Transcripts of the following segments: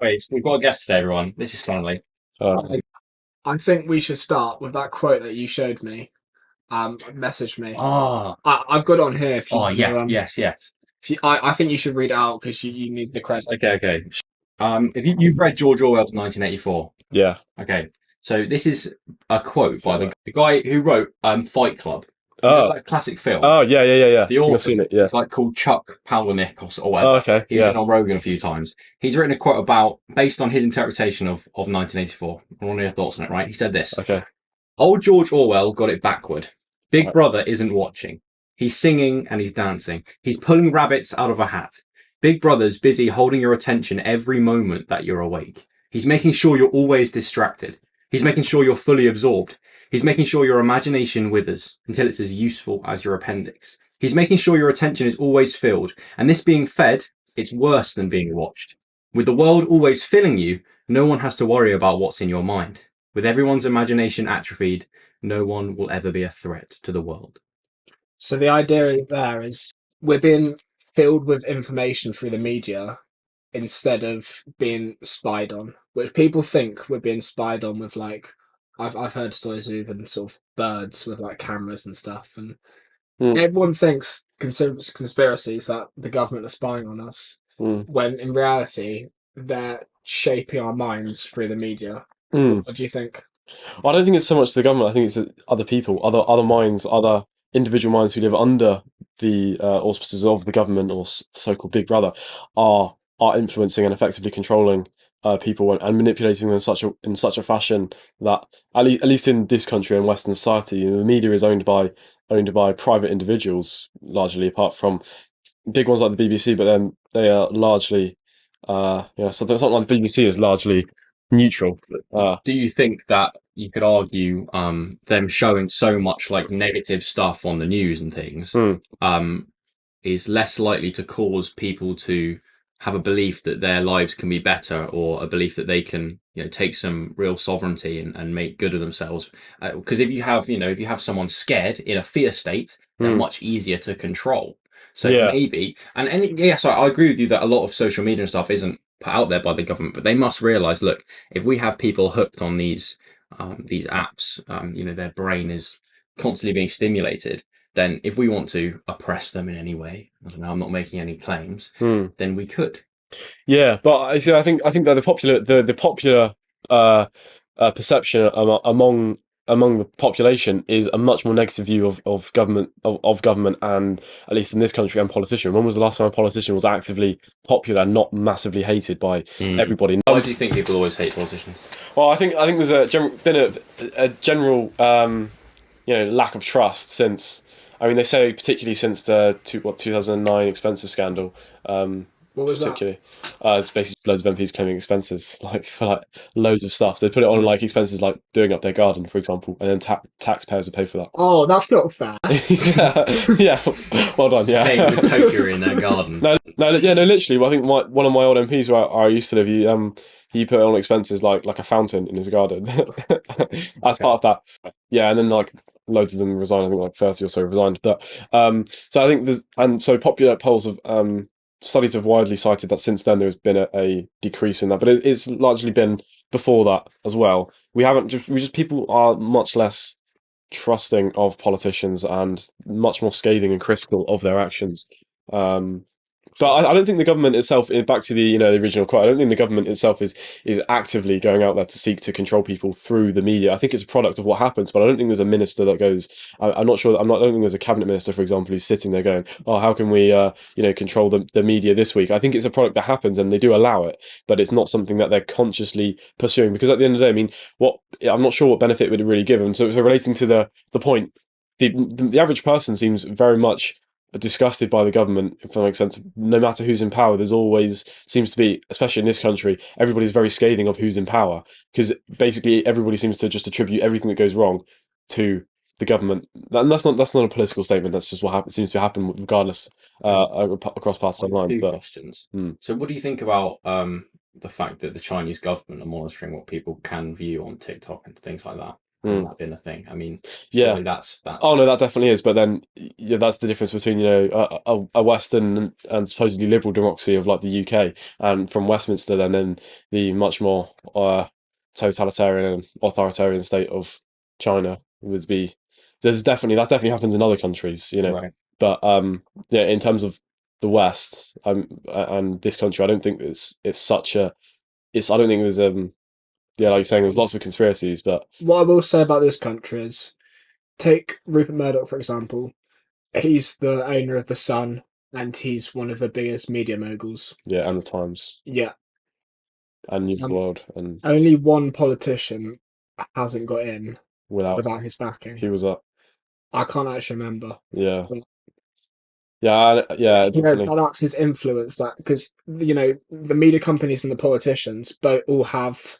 Wait, we've got a guest today, everyone. This is Stanley. I, I think we should start with that quote that you showed me. Message me. Ah, I've got it on here. If you oh, want yeah, to, yes, yes. I think you should read it out because you need the credit. Okay, okay. If you've read George Orwell's 1984, Yeah. okay. So this is a quote by the guy who wrote Fight Club. You know Oh, that classic film. oh, yeah, yeah, yeah, yeah. The I think I've author seen it. Yeah. is like called Chuck Palahniuk or Oh, whatever. okay. He's Yeah. been on Rogan a few times. He's written a quote about based on his interpretation of 1984. I want your thoughts on it, right? He said this. Okay. Old George Orwell got it backward. Big Right. Brother isn't watching. He's singing and he's dancing. He's pulling rabbits out of a hat. Big Brother's busy holding your attention every moment that you're awake. He's making sure you're always distracted. He's making sure you're fully absorbed. He's making sure your imagination withers until it's as useful as your appendix. He's making sure your attention is always filled, and this being fed, it's worse than being watched. With the world always filling you, no one has to worry about what's in your mind. With everyone's imagination atrophied, no one will ever be a threat to the world. So the idea there is we're being filled with information through the media instead of being spied on, which people think we're being spied on with like I've heard stories of even sort of birds with like cameras and stuff, and Mm. everyone thinks conspiracies that the government are spying on us, Mm. when in reality they're shaping our minds through the media. Mm. What do you think? Well, I don't think it's so much the government. I think it's other people, other minds, other individual minds who live under the auspices of the government or so-called Big Brother are influencing and effectively controlling people and manipulating them in such a fashion that at least in this country and Western society, the media is owned by private individuals largely, apart from big ones like the BBC. But then they are largely, so it's not like the BBC is largely neutral. Do you think that you could argue them showing so much like negative stuff on the news and things um, is less likely to cause people to have a belief that their lives can be better, or a belief that they can, take some real sovereignty and make good of themselves? Because if you have someone scared in a fear state, they're much easier to control. So Yeah. maybe, and yes, I agree with you that a lot of social media and stuff isn't put out there by the government, but they must realize, look, if we have people hooked on these apps, their brain is constantly being stimulated. Then, if we want to oppress them in any way, I don't know, I'm not making any claims, then we could. Yeah, but I see. I think that the popular uh, perception among the population is a much more negative view of government of government, and at least in this country, and politician. When was the last time a politician was actively popular and not massively hated by everybody? Why do you think people always hate politicians? Well, I think there's been a general lack of trust since. I mean, they say particularly since the 2009 expenses scandal. What was particularly it's basically loads of MPs claiming expenses like for like loads of stuff. So they put it on like expenses like doing up their garden, for example, and then taxpayers would pay for that. Oh, that's not fair. Yeah, yeah. Well done. Yeah. Paying with topiary in their garden. No, yeah, no. Literally, I think one of my old MPs where I used to live, he put on expenses like a fountain in his garden as part of that. Yeah, and then like loads of them resigned. I think like 30 or so resigned. But so I think so popular polls have studies have widely cited that since then there's been a decrease in that, but it's largely been before that as well. We just people are much less trusting of politicians and much more scathing and critical of their actions. Um, but I don't think the government itself, back to the original quote, I don't think the government itself is actively going out there to seek to control people through the media. I think it's a product of what happens, but I don't think there's a minister that goes. I'm not sure. I don't think there's a cabinet minister, for example, who's sitting there going, "Oh, how can we, control the media this week?" I think it's a product that happens, and they do allow it, but it's not something that they're consciously pursuing. Because at the end of the day, I mean, I'm not sure what benefit would it really give. And so relating to the point, the average person seems very much disgusted by the government, if that makes sense. No matter who's in power, there's always seems to be, especially in this country, everybody's very scathing of who's in power, because basically everybody seems to just attribute everything that goes wrong to the government. And that's not a political statement. That's just what seems to happen regardless across partisan lines. Two But questions. So, what do you think about the fact that the Chinese government are monitoring what people can view on TikTok and things like that? Mm. that been a thing? I mean, Yeah. surely that's Oh no, that definitely is. But then, yeah, that's the difference between a Western and supposedly liberal democracy of like the UK and from Westminster, then the much more totalitarian and authoritarian state of China would be. That definitely happens in other countries, right. But yeah, in terms of the West, and this country, I don't think it's such a. It's I don't think there's yeah, like you're saying, there's lots of conspiracies, but What I will say about this country is, take Rupert Murdoch for example. He's the owner of the Sun, and he's one of the biggest media moguls. yeah, and the Times Yeah, and News of the um, World and only one politician hasn't got in without without his backing. who was that? I can't actually remember. Yeah, But, yeah, definitely. that's his influence. That because the media companies and the politicians both all have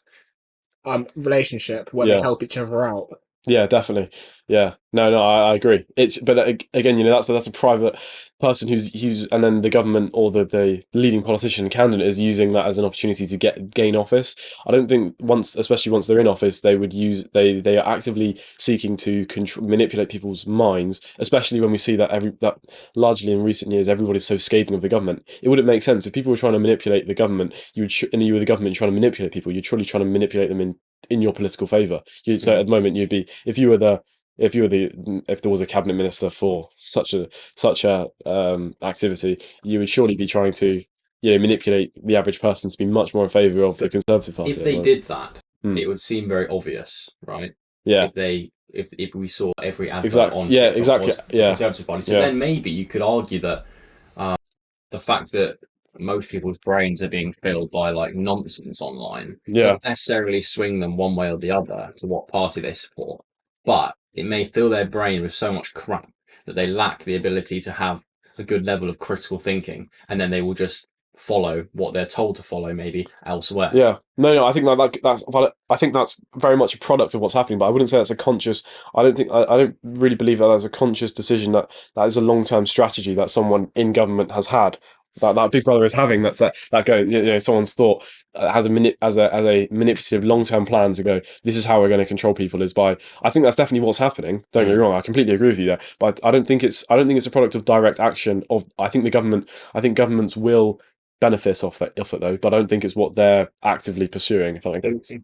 relationship where they Yeah, help each other out. yeah, definitely. Yeah, no, I agree. It's but again, that's a private person who's and then the government or the leading politician candidate is using that as an opportunity to gain office. I don't think especially once they're in office, they are actively seeking to manipulate people's minds. Especially when we see that largely in recent years, everybody's so scathing of the government. It wouldn't make sense if people were trying to manipulate the government. And you were the government trying to manipulate people. You're truly trying to manipulate them in your political favor. So Mm. at the moment, you'd be if there was a cabinet minister for such a activity, you would surely be trying to manipulate the average person to be much more in favour of the Conservative Party If at the they moment. did that, Hmm. it would seem very obvious, right? Yeah, If we saw every advert exactly. on Yeah, TikTok exactly. was the Yeah, Conservative Party, so yeah, then maybe you could argue that the fact that most people's brains are being filled by like nonsense online yeah, doesn't necessarily swing them one way or the other to what party they support, but it may fill their brain with so much crap that they lack the ability to have a good level of critical thinking, and then they will just follow what they're told to follow, maybe elsewhere. yeah. No. I think I think that's very much a product of what's happening. But I wouldn't say that's a conscious. I don't really believe that that's a conscious decision. That is a long-term strategy that someone in government has had. That Big Brother is having. That go. Someone's thought has as a manipulative long-term plan to go. This is how we're going to control people. Is by. I think that's definitely what's happening. Don't get me Mm. wrong. I completely agree with you there. But I don't think it's a product of direct action. I think the government. I think governments will benefits off it though, but I don't think it's what they're actively pursuing, if that makes sense.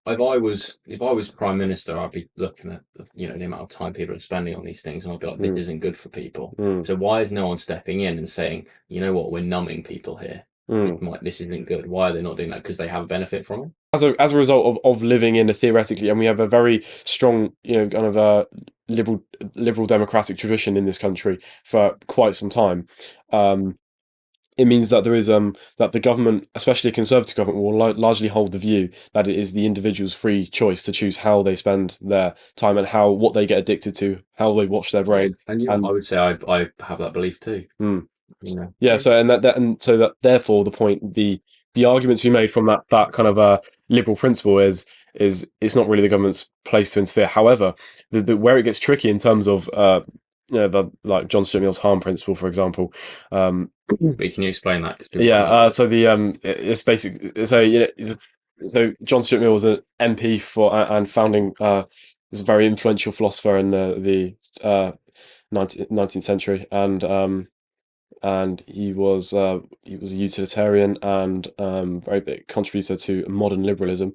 If I was prime minister, I'd be looking at the amount of time people are spending on these things, and I'd be like, this Mm, isn't good for people. mm, So why is no one stepping in and saying, you know what, we're numbing people here. mm. This isn't good. Why are they not doing that? Because they have a benefit from it. As a result of living in a theoretically, and we have a very strong, kind of a liberal democratic tradition in this country for quite some time. Um, it means that there is that the government, especially a conservative government, will largely hold the view that it is the individual's free choice to choose how they spend their time and what they get addicted to, how they watch their brain, And I and would say I have that belief too. mm. You know, Yeah, so and so that therefore the arguments we made from that kind of liberal principle is it's not really the government's place to interfere. However, where it gets tricky in terms of the like John Stuart Mill's harm principle, for example. but can you explain that? Because people Yeah, might not know. so it's basic. So so John Stuart Mill was an MP for and founding this very influential philosopher in the 19th century, and he was a utilitarian and very big contributor to modern liberalism.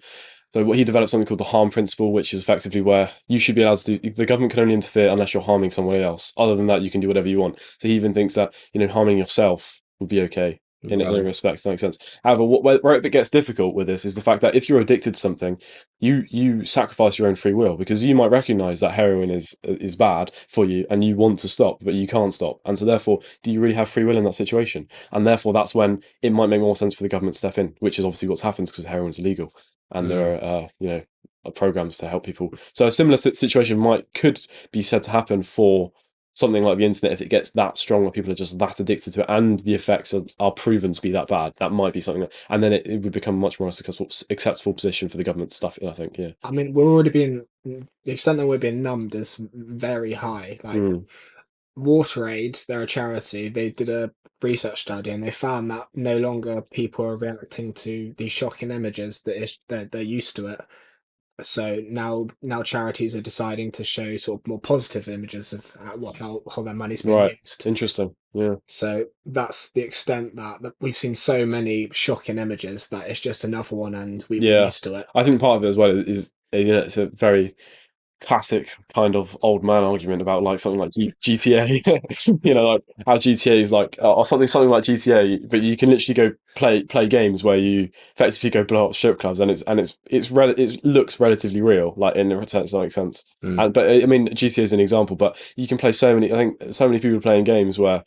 So what he developed something called the harm principle, which is effectively where you should be allowed to do. The government can only interfere unless you're harming somebody else. Other than that, you can do whatever you want. So he even thinks that harming yourself would be okay in a Right. respect. Does that make sense? However, where it gets difficult with this is the fact that if you're addicted to something, you sacrifice your own free will because you might recognize that heroin is bad for you and you want to stop, but you can't stop. And so therefore, do you really have free will in that situation? And therefore, that's when it might make more sense for the government to step in, which is obviously what's happened because heroin's illegal and Mm. there are programs to help people. So a similar situation could be said to happen for something like the internet, if it gets that strong where people are just that addicted to it and the effects are proven to be that bad, that might be something that, and then it would become much more acceptable position for the government to stuff it, I think. Yeah. I mean, we're already being the extent that we're being numbed is very high. Like Mm. WaterAid, they're a charity. They did a research study and they found that no longer people are reacting to these shocking images they're used to it. So now charities are deciding to show sort of more positive images of how their money's being Right. used. Interesting. Yeah. So that's the extent that we've seen so many shocking images that it's just another one, and we're Yeah. used to it. I think part of it as well is it's a very classic kind of old man argument about like something like GTA, like how GTA is like, or something like GTA, but you can literally go play games where you effectively go blow up strip clubs, and it looks relatively real, like in a sense, that makes sense. Mm. But I mean, GTA is an example, but you can play so many. I think so many people playing games where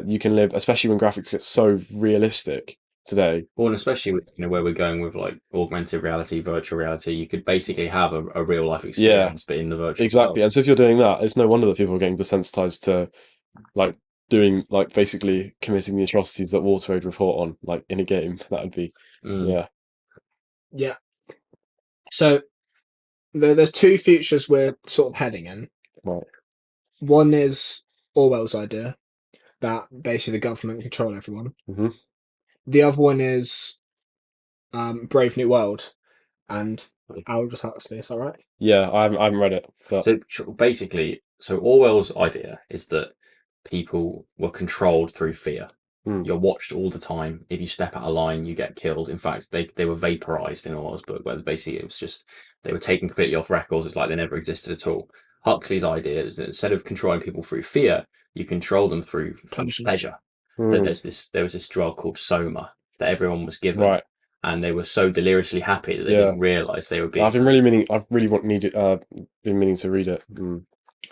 you can live, especially when graphics get so realistic today. Well, and especially with, where we're going with like augmented reality, virtual reality, you could basically have a real life Yeah, experience, but in the virtual exactly. world. And so if you're doing that, it's no wonder that people are getting desensitized to like doing like basically committing the atrocities that WaterAid report on, like in a game. That would be Mm. Yeah. So there's two futures we're sort of heading in. right. One is Orwell's idea that basically the government control everyone. Hmm. The other one is Brave New World and Aldous Huxley. Is that right? Yeah, I haven't read it, but So basically, Orwell's idea is that people were controlled through fear. mm, You're watched all the time. If you step out of line, you get killed. In fact, they were vaporized in Orwell's book, where basically it was just they were taken completely off records. It's like they never existed at all. Huxley's idea is that instead of controlling people through fear, you control them through pleasure. That mm, there was this drug called Soma that everyone was given, right. and they were so deliriously happy that they Yeah, didn't realize they were being. I've really been meaning to read it.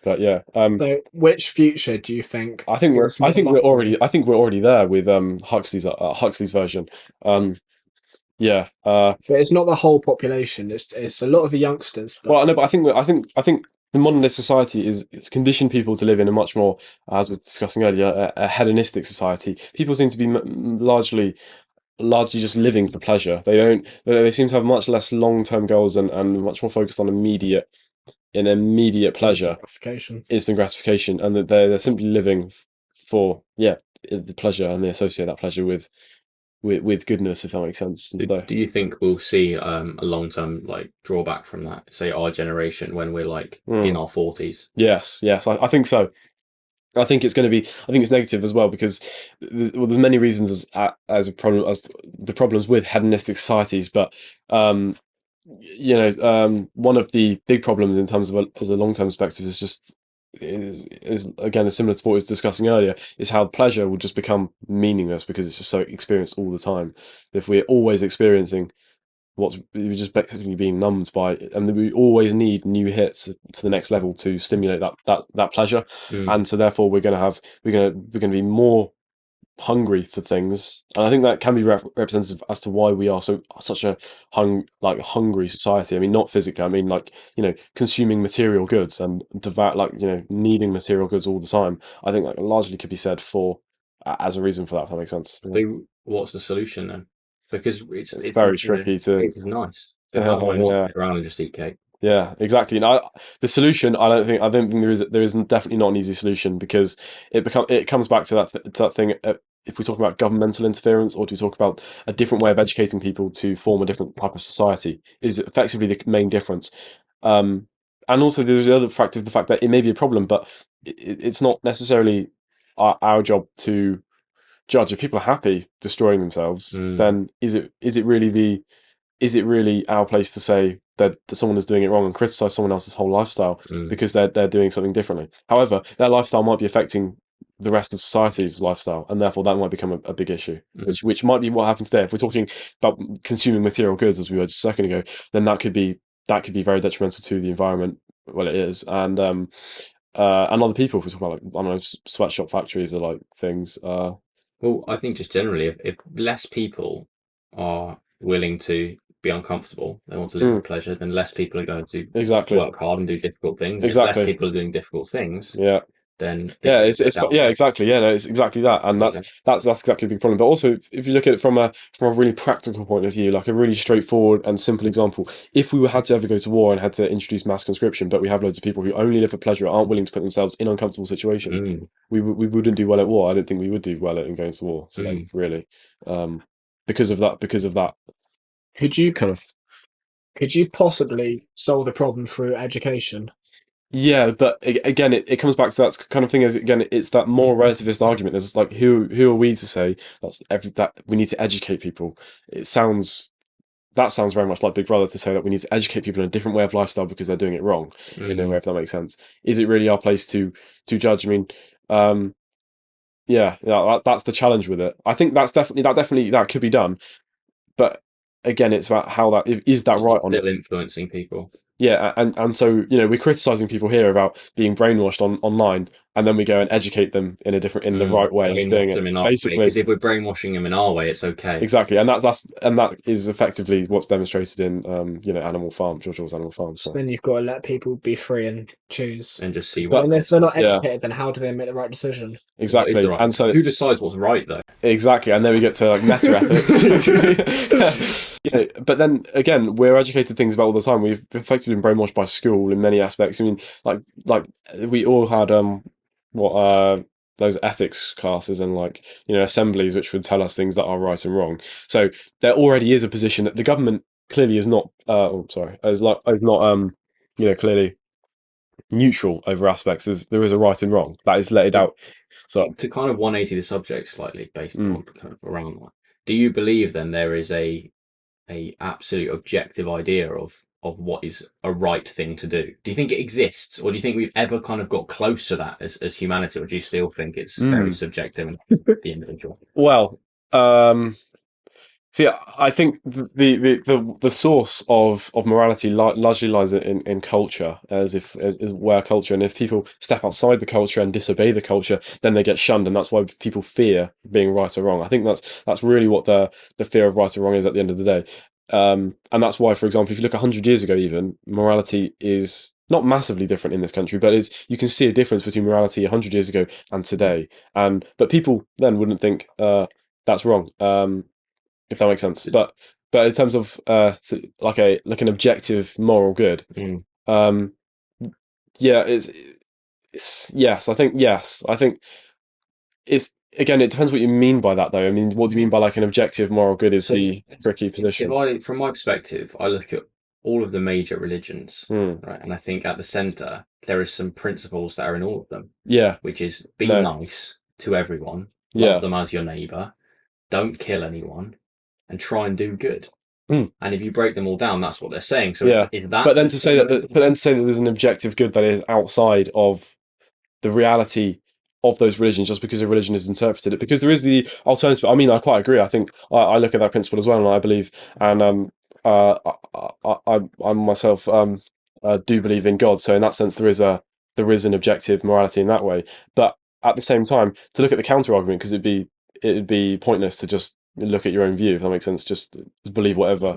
But yeah, So which future do you think is more likely? I think we're already there with Huxley's version. Yeah. But it's not the whole population. It's a lot of the youngsters. Well, But I know, but I think the modern day society it's conditioned people to live in a much more, as we were discussing earlier, a hedonistic society. People seem to be largely just living for pleasure. They seem to have much less long term goals and much more focused on immediate pleasure, instant gratification. instant gratification, and that they're simply living for the pleasure, and they associate that pleasure with goodness, if that makes sense. Do you think we'll see a long term like drawback from that? Say our generation when we're like in our 40s. Yes, I think so. I think it's going to be. I think it's negative as well because there's many reasons as a problem as the problems with hedonistic societies, but one of the big problems in terms of as a long term perspective is again similar to what we were discussing earlier, is how pleasure will just become meaningless because it's just so experienced all the time. If we're always experiencing we're just basically being numbed by, and we always need new hits to the next level to stimulate that pleasure, and so therefore we're gonna be more hungry for things, and I think that can be representative as to why we are such a hungry society. I mean, not physically. I mean, like consuming material goods and devout, needing material goods all the time. I think that largely could be said for as a reason for that. If that makes sense. So what's the solution then? Because It's very tricky to. cake is nice. So how do I not sit around and just eat cake? Yeah, exactly. Now, the solution, I don't think there is definitely not an easy solution because it comes back to that thing. If we talk about governmental interference, or do we talk about a different way of educating people to form a different type of society, is effectively the main difference. And also there's the other factor of the fact that it may be a problem, but it's not necessarily our job to judge. If people are happy destroying themselves, then is it really our place to say that someone is doing it wrong and criticize someone else's whole lifestyle because they're doing something differently? However, their lifestyle might be affecting the rest of society's lifestyle, and therefore that might become a big issue, which might be what happens there. If we're talking about consuming material goods, as we were just a second ago, then that could be very detrimental to the environment. Well, it is, and other people. If we talk about, like, I don't know, sweatshop factories or like things. Well, I think just generally, if less people are willing to be uncomfortable, they want to live with pleasure, then less people are going to Exactly. work hard and do difficult things. And if less Exactly. people are doing difficult things, Yeah. then Yeah, they it's go down. yeah, exactly. Yeah, no, it's exactly that, and that's exactly the big problem. But also, if you look at it from a really practical point of view, like a really straightforward and simple example, if we had to ever go to war and had to introduce mass conscription, but we have loads of people who only live for pleasure, aren't willing to put themselves in uncomfortable situations, we wouldn't do well at war. I don't think we would do well at going to war today, really, because of that. Could you Kind of. could you possibly solve the problem through education? Yeah, but again, it comes back to that kind of thing. As again, it's that more relativist argument. It's like who are we to say that we need to educate people? That sounds very much like Big Brother to say that we need to educate people in a different way of lifestyle because they're doing it wrong in a way, if that makes sense. Is it really our place to judge? I mean, yeah, that's the challenge with it. I think that could be done, but again, it's about how is that right on it. Still influencing people. Yeah, and so we're criticizing people here about being brainwashed online, and then we go and educate them in the right way of doing it. Basically, because if we're brainwashing them in our way, it's okay. Exactly, and that is effectively what's demonstrated in Animal Farm, George Orwell's Animal Farm. So then you've got to let people be free and choose. And just see But what. if they're not educated, then how do they make the right decision? Exactly, Right. and so who decides what's right though? Exactly, and then we get to like meta ethics. But then again, we're educated things about all the time. We've effectively been brainwashed by school in many aspects. I mean, like we all had those ethics classes and assemblies which would tell us things that are right and wrong. So there already is a position that the government clearly is not. Is not clearly neutral over aspects. There is a right and wrong that is laid out. So to kind of 180 the subject slightly based on kind of around that. Do you believe then there is a absolute objective idea of what is a right thing to do? Do you think it exists, or do you think we've ever kind of got close to that as humanity, or do you still think it's very subjective and the individual? Well, see, I think the source of morality largely lies in culture, as where culture, and if people step outside the culture and disobey the culture, then they get shunned, and that's why people fear being right or wrong. I think that's really what the fear of right or wrong is at the end of the day, and that's why, for example, if you look 100 years ago, even morality is not massively different in this country, but you can see a difference between morality 100 years ago and today, but people then wouldn't think that's wrong. If that makes sense. But in terms of like an objective moral good, yeah, it's yes. I think it's again. It depends what you mean by that, though. I mean, what do you mean by like an objective moral good? Is the tricky position. From my perspective, I look at all of the major religions, right, and I think at the center there is some principles that are in all of them. Yeah, which is be nice to everyone, love them as your neighbor, don't kill anyone, and try and do good. And if you break them all down, that's what they're saying. So is that? But then to say that there's an objective good that is outside of the reality of those religions, just because a religion is interpreted it, because there is the alternative. I mean, I quite agree. I think I look at that principle as well, and I believe, and I myself do believe in God. So in that sense, there is an objective morality in that way. But at the same time, to look at the counter argument, because it'd be pointless to just look at your own view, if that makes sense. Just believe whatever.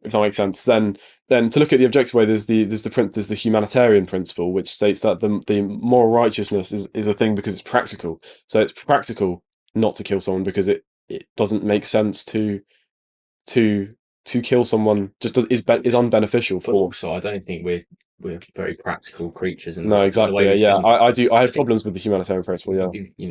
If that makes sense, then to look at the objective way, there's the humanitarian principle, which states that the moral righteousness is a thing because it's practical. So it's practical not to kill someone because it doesn't make sense to kill someone. Just is unbeneficial for. Also, I don't think we're very practical creatures. No, exactly. Yeah, I do. I have problems with the humanitarian principle. Yeah,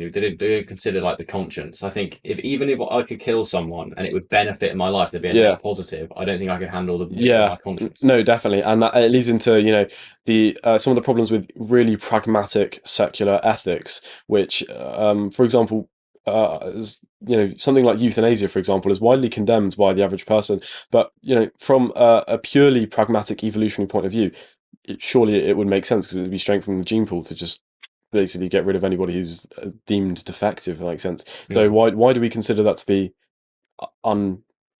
they don't consider like the conscience. I think even if I could kill someone and it would benefit my life, there'd be a net positive. I don't think I could handle the my conscience. No, definitely, and it leads into the some of the problems with really pragmatic secular ethics, which, for example. Something like euthanasia, for example, is widely condemned by the average person, but from a purely pragmatic evolutionary point of view, surely it would make sense because it would be strengthening the gene pool to just basically get rid of anybody who's deemed defective. If that makes sense. So why do we consider that to be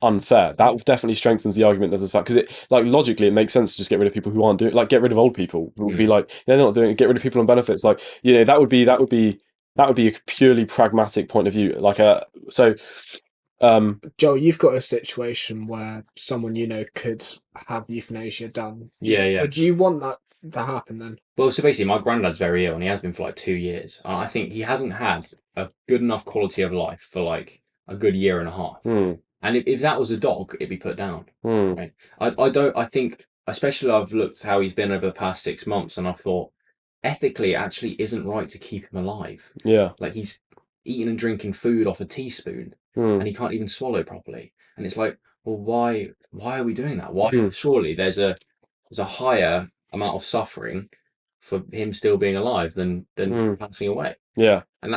unfair? That definitely strengthens the argument that there's fact, because logically it makes sense to just get rid of people who aren't doing, get rid of old people. It would be they're not doing it. Get rid of people on benefits. That would be a purely pragmatic point of view. Joel, you've got a situation where someone could have euthanasia done. Yeah. Would you want that that happen then? Well, so basically, my granddad's very ill, and he has been for like 2 years. And I think he hasn't had a good enough quality of life for like a good year and a half. And if that was a dog, it'd be put down. Right? I don't. I think, especially I've looked how he's been over the past 6 months, and I've thought, ethically, it actually isn't right to keep him alive. Yeah. Like he's eating and drinking food off a teaspoon, and he can't even swallow properly. And it's like, well, why? Why are we doing that? Why? Surely there's a higher amount of suffering for him still being alive than passing away. Yeah. And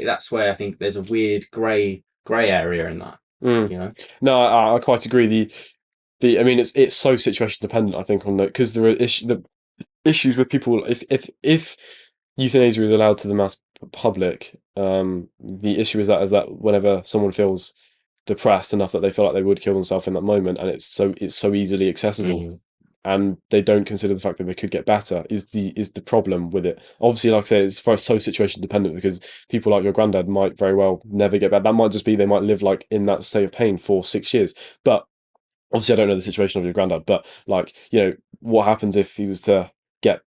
that's where I think there's a weird grey area in that. You know? No, I quite agree. I mean, it's so situation dependent. I think on that, because there are the issues with people. If euthanasia is allowed to the mass public, the issue is that whenever someone feels depressed enough that they feel like they would kill themselves in that moment, and it's so easily accessible, and they don't consider the fact that they could get better, is the problem with it. Obviously, like I say, it's so situation dependent, because people like your granddad might very well never get better. That might just be they might live like in that state of pain for 6 years. But obviously, I don't know the situation of your granddad. But like, what happens if he was to get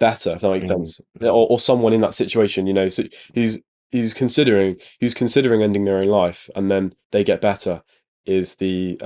better? If that makes sense, or someone in that situation, so who's considering ending their own life, and then they get better, is the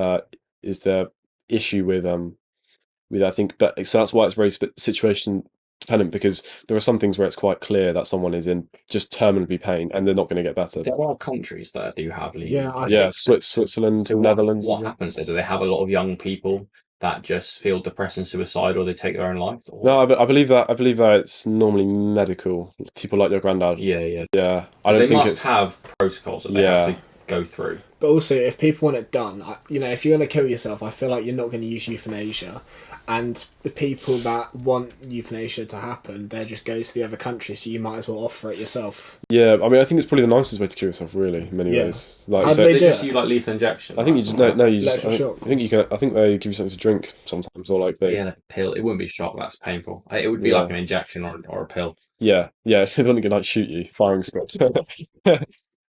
issue with I think. But so that's why it's very situation dependent, because there are some things where it's quite clear that someone is in just terminally pain and they're not going to get better. There are countries that do have legal. Yeah, Switzerland, So Netherlands. what happens there? Do they have a lot of young people that just feel depressed and suicidal, or they take their own life? Or... No, I believe that it's normally medical. People like your granddad. Yeah. I don't they think must have protocols that they have to go through. But also, if people want it done, if you're going to kill yourself, I feel like you're not going to use euthanasia. And the people that want euthanasia to happen, they just go to the other country, so you might as well offer it yourself. Yeah, I mean, I think it's probably the nicest way to kill yourself, really, in many ways. Like, how do they do just it? use like lethal injection? I think you just no, you just. I shock. think you can. I think they give you something to drink sometimes, or like like a pill. It wouldn't be shock. That's painful. It would be like an injection or a pill. Yeah. They're not gonna like shoot you, firing squad.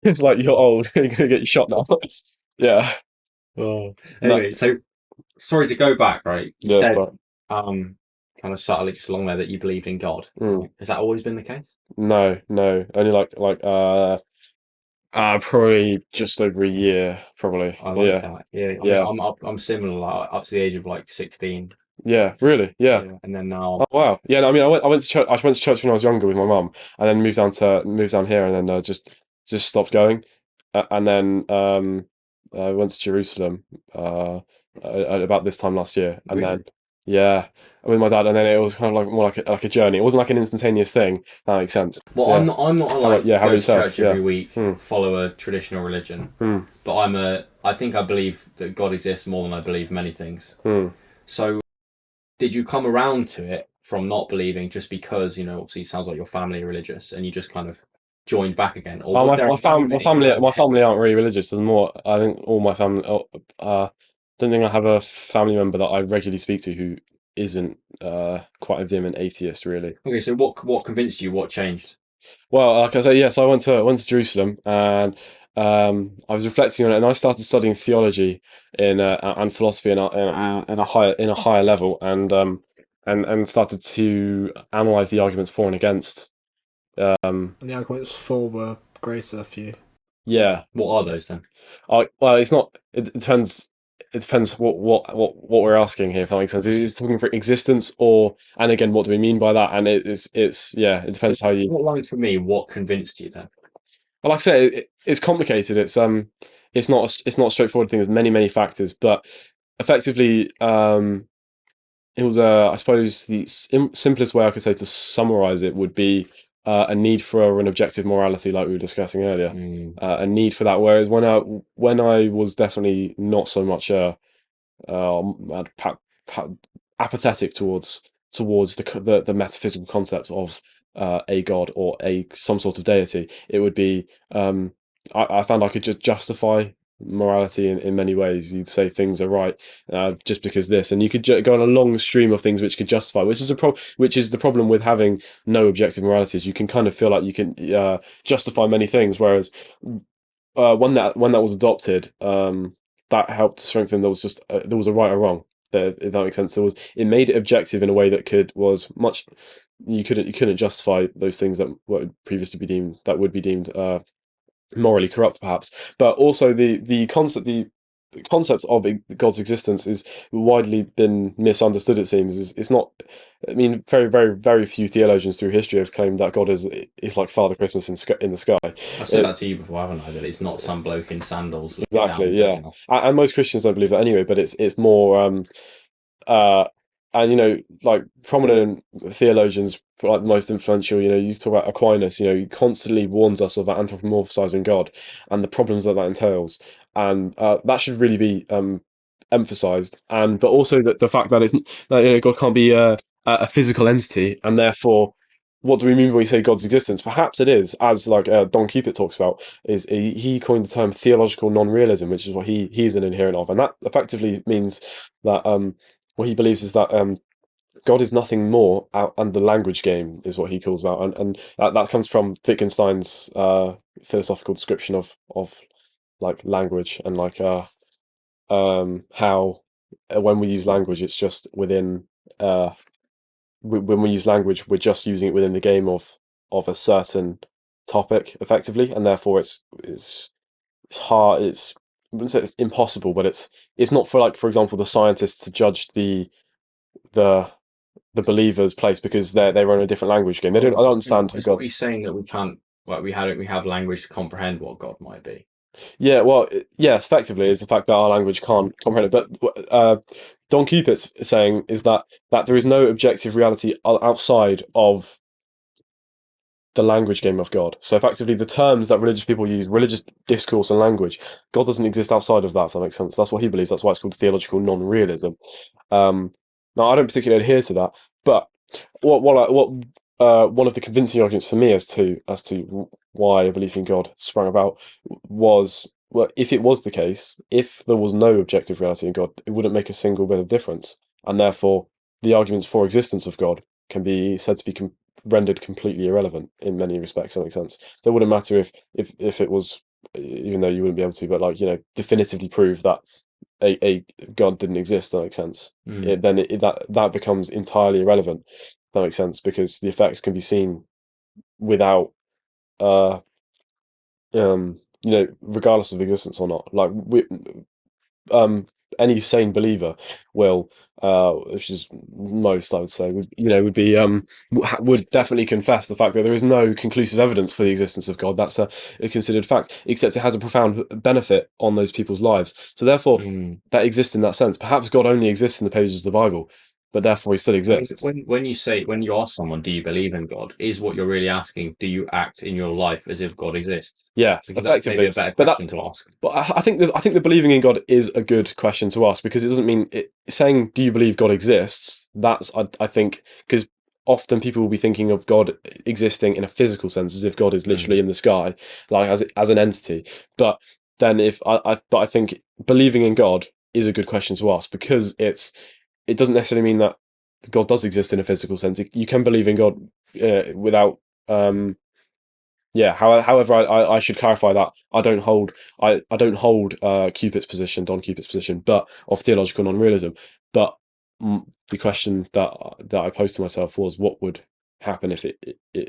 It's like you're old, you're gonna get shot now. Yeah. Oh. Anyway, so sorry to go back, right? You Yeah. said, kind of subtly just along there that you believed in God. Has that always been the case? No. Only like probably just over a year, probably. I like that. Yeah. I mean, I'm similar, like, up to the age of like 16. Yeah, really. Yeah. And then now. Oh wow. Yeah. No, I mean, I went to church. I went to church when I was younger with my mum, and then moved down here, and then just stopped going, and then I went to Jerusalem at about this time last year, and Really? then with my dad, and then it was kind of like more like a journey. It wasn't like an instantaneous thing. If that makes sense. Well, Yeah. I'm not like how go to yourself? church every Yeah. week, follow a traditional religion, but I think I believe that God exists more than I believe many things. So, did you come around to it from not believing just because, obviously it sounds like your family are religious, and you just kind of joined back again? Or my family aren't really religious. There's more. I think all my family. Don't think I have a family member that I regularly speak to who isn't quite a vehement atheist, really. Okay, so what convinced you? What changed? Well, like I say, yes, I went to Jerusalem, and I was reflecting on it, and I started studying theology and philosophy in a higher level, and started to analyze the arguments for and against. And the arguments for were greater for you. Yeah. What are those then? Well, it's not. It depends. It depends what we're asking here. If that makes sense, is talking for existence, and again, what do we mean by that? And it's it depends how you. What lines for me? What convinced you then? Well, like I say, it's complicated. It's not a straightforward thing. There's many factors, but effectively, it was I suppose the simplest way I could say to summarize it would be a need for an objective morality, like we were discussing earlier. A need for that. Whereas when I was definitely not so much apathetic towards the metaphysical concepts of a god or some sort of deity, it would be I found I could just justify morality in many ways. You'd say things are right just because this, and you could go on a long stream of things which could justify, which is the problem with having no objective morality, is you can kind of feel like you can justify many things, whereas when that was adopted, that helped strengthen there was a right or wrong. if that makes sense. It made it objective in a way that was much. You couldn't justify those things that would previously be deemed morally corrupt, perhaps. But also the concept of God's existence is widely been misunderstood. It seems it's not. I mean, very, very, very few theologians through history have claimed that God is like Father Christmas in the sky. I've said that to you before, haven't I? That it's not some bloke in sandals. Exactly, yeah. And most Christians don't believe that anyway. But it's more uh, and like prominent theologians, like the most influential, you talk about Aquinas, he constantly warns us of anthropomorphizing God and the problems that entails, and that should really be emphasized. And but also that the fact that God can't be a physical entity, and therefore, what do we mean when we say God's existence? Perhaps it is, as like Don Cupid talks about, is he coined the term theological non-realism, which is what he's an adherent of, and that effectively means that what he believes is that God is nothing more and the language game is what he calls about, and that comes from Wittgenstein's philosophical description of like language, and like how when we use language, it's just within when we use language, we're just using it within the game of a certain topic, effectively, and therefore it's hard. I wouldn't say it's impossible, but it's not for, like, for example, the scientists to judge the believer's place because they're in a different language game. I don't understand It's God. what he's saying that we can't. Like we have language to comprehend what God might be. Yeah, well, yes, effectively is the fact that our language can't comprehend it. But Don Cupid's saying is that there is no objective reality outside of the language game of God. So effectively, the terms that religious people use, religious discourse and language, God doesn't exist outside of that. If that makes sense, that's what he believes. That's why it's called theological non-realism. Now, I don't particularly adhere to that, but one of the convincing arguments for me as to why a belief in God sprang about was, well, if it was the case, if there was no objective reality in God, it wouldn't make a single bit of difference, and therefore the arguments for existence of God can be said to be rendered completely irrelevant in many respects. That makes sense. So it wouldn't matter if it was, even though you wouldn't be able to, but like definitively prove that a God didn't exist. That makes sense. Mm. Then that becomes entirely irrelevant. That makes sense, because the effects can be seen without regardless of existence or not. Like any sane believer will, which is most, I would say, would be would definitely confess the fact that there is no conclusive evidence for the existence of God. That's a considered fact, except it has a profound benefit on those people's lives. So therefore, that exists in that sense. Perhaps God only exists in the pages of the Bible, but therefore he still exists. When you ask someone, do you believe in God, is what you're really asking, do you act in your life as if God exists? Yes, because that's maybe a better question to ask. But I think the believing in God is a good question to ask, because it doesn't mean saying, do you believe God exists? That's, I think, because often people will be thinking of God existing in a physical sense, as if God is literally in the sky, like as an entity. But then I think believing in God is a good question to ask, because it doesn't necessarily mean that God does exist in a physical sense. You can believe in God without. Yeah. However, I should clarify that I don't hold Cupid's position, Don Cupid's position, but of theological non-realism. But the question that I posed to myself was, what would happen if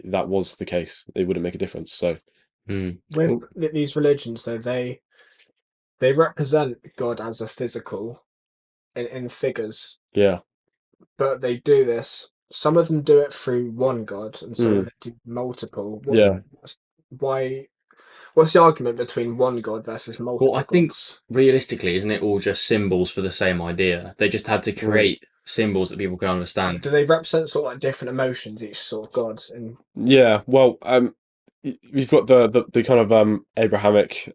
that was the case? It wouldn't make a difference. So with these religions, though, they represent God as a physical in figures, yeah, but they do this. Some of them do it through one God, and some of them do multiple. Yeah. Why? What's the argument between one God versus multiple? Well, I think gods? realistically, isn't it all just symbols for the same idea? They just had to create symbols that people can understand. Do they represent sort of like different emotions, each sort of god? And Yeah, well, we've got the kind of Abrahamic,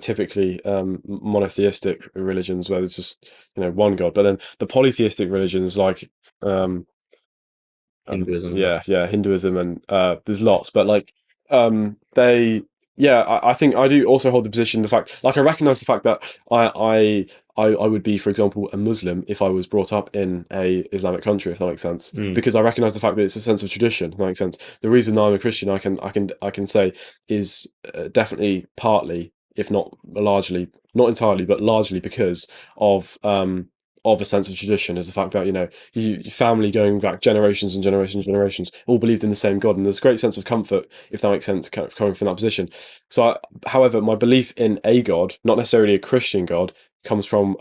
typically monotheistic religions where there's just one God, but then the polytheistic religions like Hinduism. yeah, Hinduism, and there's lots, but like they I think I do also hold the position, the fact, like, I recognize the fact that I would be, for example, a Muslim if I was brought up in a Islamic country, if that makes sense, because I recognize the fact that it's a sense of tradition, if that makes sense. The reason I'm a Christian, I can say, is definitely partly, if not largely, not entirely, but largely because of of a sense of tradition is the fact that your family going back generations and generations and generations all believed in the same God, and there's a great sense of comfort, if that makes sense, kind of coming from that position. So, however, my belief in a God, not necessarily a Christian God, comes from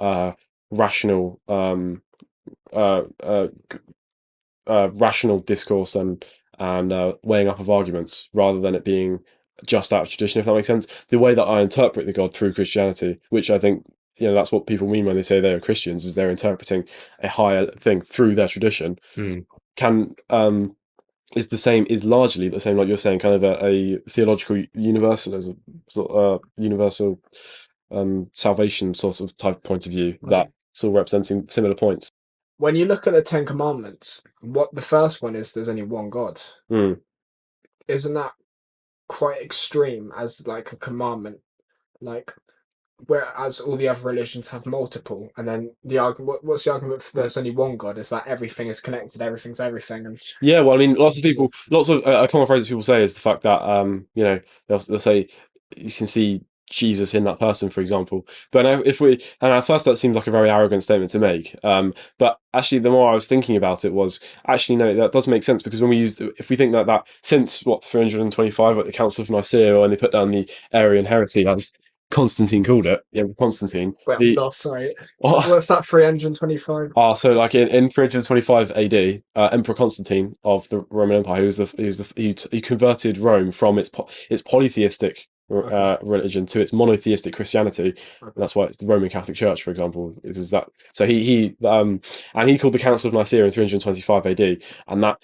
rational uh, uh, rational discourse and weighing up of arguments, rather than it being just out of tradition, if that makes sense. The way that I interpret the God through Christianity, which I think that's what people mean when they say they're Christians, is they're interpreting a higher thing through their tradition. Can is largely the same, like you're saying, kind of a theological universalism, universal salvation sort of type point of view, that sort of representing similar points. When you look at the Ten Commandments, what the first one is, there's only one God. Isn't that quite extreme as like a commandment? Like, whereas all the other religions have multiple, and then the argument, what's the argument for there's only one God? Is that everything is connected, everything's everything? And yeah, well, I mean, lots of a common phrase that people say is the fact that they'll say you can see Jesus in that person, for example. But now, and at first that seems like a very arrogant statement to make. But actually, the more I was thinking about it, was actually no, that does make sense, because when if we think that since 325 at the Council of Nicaea, when they put down the Arian heresy, as Constantine called it, Constantine. Wait, I'm not sorry. What's that? 325. So like in 325 AD, Emperor Constantine of the Roman Empire, he converted Rome from its polytheistic religion to its monotheistic Christianity. And that's why it's the Roman Catholic Church, for example, because that. So he called the Council of Nicaea in 325 AD, and that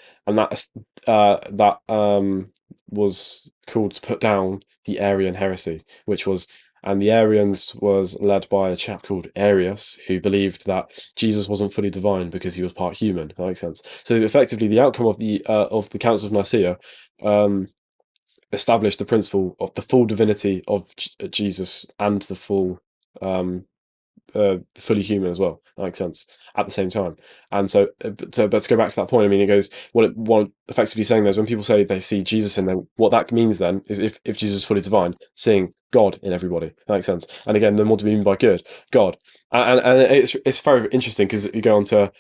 was called to put down the Arian heresy, and the Arians was led by a chap called Arius, who believed that Jesus wasn't fully divine because he was part human. That makes sense. So effectively, the outcome of the Council of Nicaea established the principle of the full divinity of Jesus and the full fully human as well. That makes sense at the same time. And so, but to go back to that point, I mean, it goes what effectively saying there is when people say they see Jesus in them, what that means then is if Jesus is fully divine, seeing God in everybody. That makes sense. And again, then what do we mean by God? And it's very interesting, because you go on to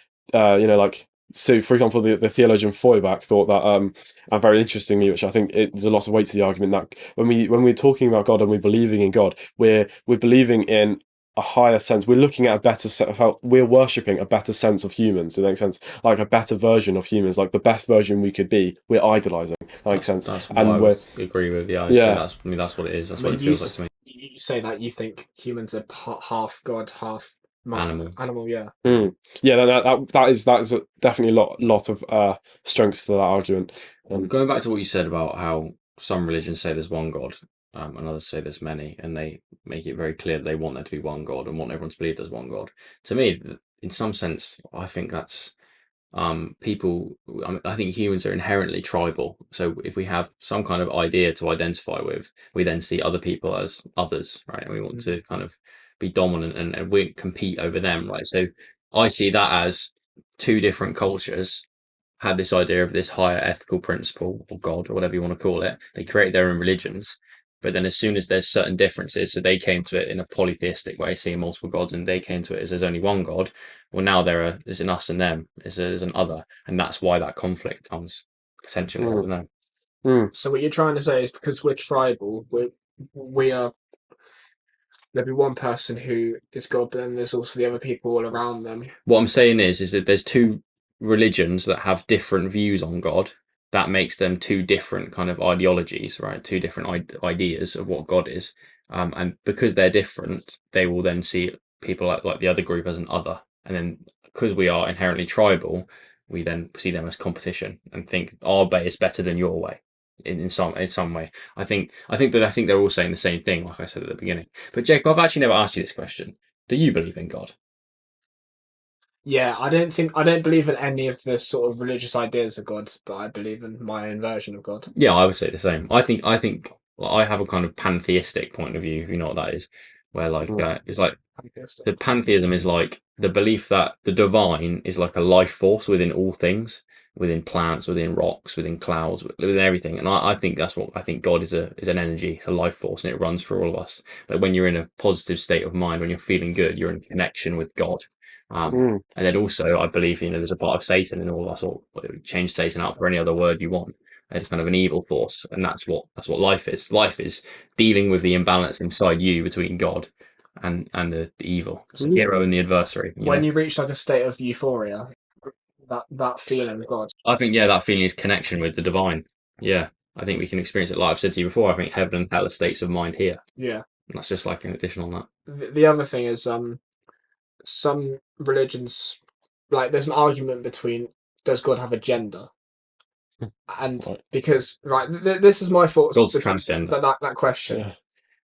so, for example, the theologian Feuerbach thought that, and very interestingly, which I think there's a lot of weight to the argument, that when we're talking about God and we're believing in God, we're believing in a higher sense. We're looking at a better set of how we're worshipping a better sense of humans. Does that make sense? Like a better version of humans, like the best version we could be. We're idolizing. That makes sense. That's what I would agree with. Yeah. That's what it is. That's what it feels like to me. You say that you think humans are half God, half animal. Yeah. Yeah. That is definitely a lot of strengths to that argument. Going back to what you said about how some religions say there's one God, and others say there's many, and they make it very clear that they want there to be one God and want everyone to believe there's one God. To me, in some sense, I think that's people. I think humans are inherently tribal. So if we have some kind of idea to identify with, we then see other people as others, right? And we want to kind of be dominant and we compete over them, right? So I see that as two different cultures had this idea of this higher ethical principle or God or whatever you want to call it. They created their own religions, but then as soon as there's certain differences, so they came to it in a polytheistic way, seeing multiple gods, and they came to it as there's only one God. Well, now there's an us and them, there's an other, and that's why that conflict comes potentially. I don't know. So what you're trying to say is because we're tribal, we are. There'll be one person who is God, but then there's also the other people all around them. What I'm saying is that there's two religions that have different views on God. That makes them two different kind of ideologies, right? Two different ideas of what God is. And because they're different, they will then see people like the other group as an other. And then because we are inherently tribal, we then see them as competition and think our way is better than your way in some way. I think they're all saying the same thing, like I said at the beginning. But Jake, I've actually never asked you this question. Do you believe in God? Yeah, I don't believe in any of the sort of religious ideas of God, but I believe in my own version of God. Yeah, I would say the same. I think I have a kind of pantheistic point of view, if you know what that is, where it's like the pantheism is like the belief that the divine is like a life force within all things, within plants, within rocks, within clouds, within everything. And I think that's what I think God is an energy, it's a life force, and it runs through all of us. But when you're in a positive state of mind, when you're feeling good, you're in connection with God. Mm. And then also, I believe, there's a part of Satan in all of us, or change Satan out for any other word you want. It's kind of an evil force, and that's what life is. Life is dealing with the imbalance inside you between God and the evil. It's the hero and the adversary. When you reach like a state of euphoria, that feeling of God. I think, yeah, that feeling is connection with the divine. Yeah, I think we can experience it. Like I've said to you before, I think heaven and hell are states of mind here. Yeah. And that's just like an addition on that. The other thing is some religions, like there's an argument between, does God have a gender? And Right. because this is my thoughts God's between transgender. that question. Yeah.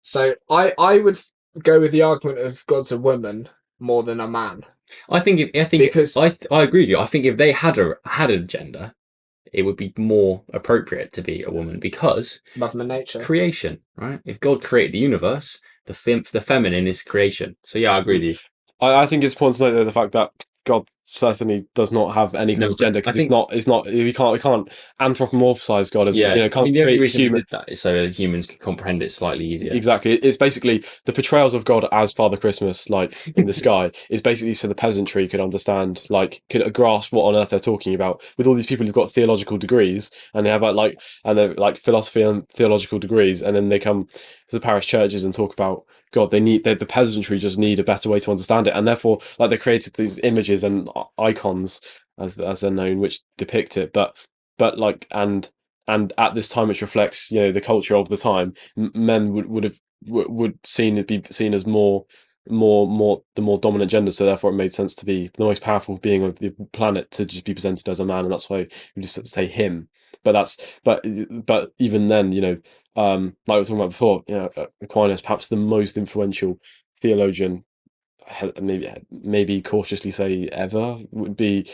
So I would go with the argument of God's a woman more than a man. I Because- I agree with you. I think if they had a gender, it would be more appropriate to be a woman because Mother Nature. creation, right? If God created the universe, the feminine is creation. So yeah, I agree with you. I think it's important to note though the fact that God certainly does not have any kind No, of gender I because think- it's not we can't anthropomorphize God as Yeah, can't the only create reason we human. did that is so that humans can comprehend it slightly easier. Exactly. It's basically the portrayals of God as Father Christmas, like in the sky, is basically so the peasantry could understand, like, could grasp what on earth they're talking about. With all these people who've got theological degrees and they have and they're like philosophy and theological degrees, and then they come to the parish churches and talk about God. The peasantry just need a better way to understand it, and therefore, like, they created these images and icons as they're known, which depict it. But like and at this time, which reflects the culture of the time, men would be seen as more the more dominant gender, so therefore it made sense to be the most powerful being of the planet to just be presented as a man, and that's why we just say him. But even then, like we were talking about before, Aquinas, perhaps the most influential theologian, maybe cautiously say ever, would be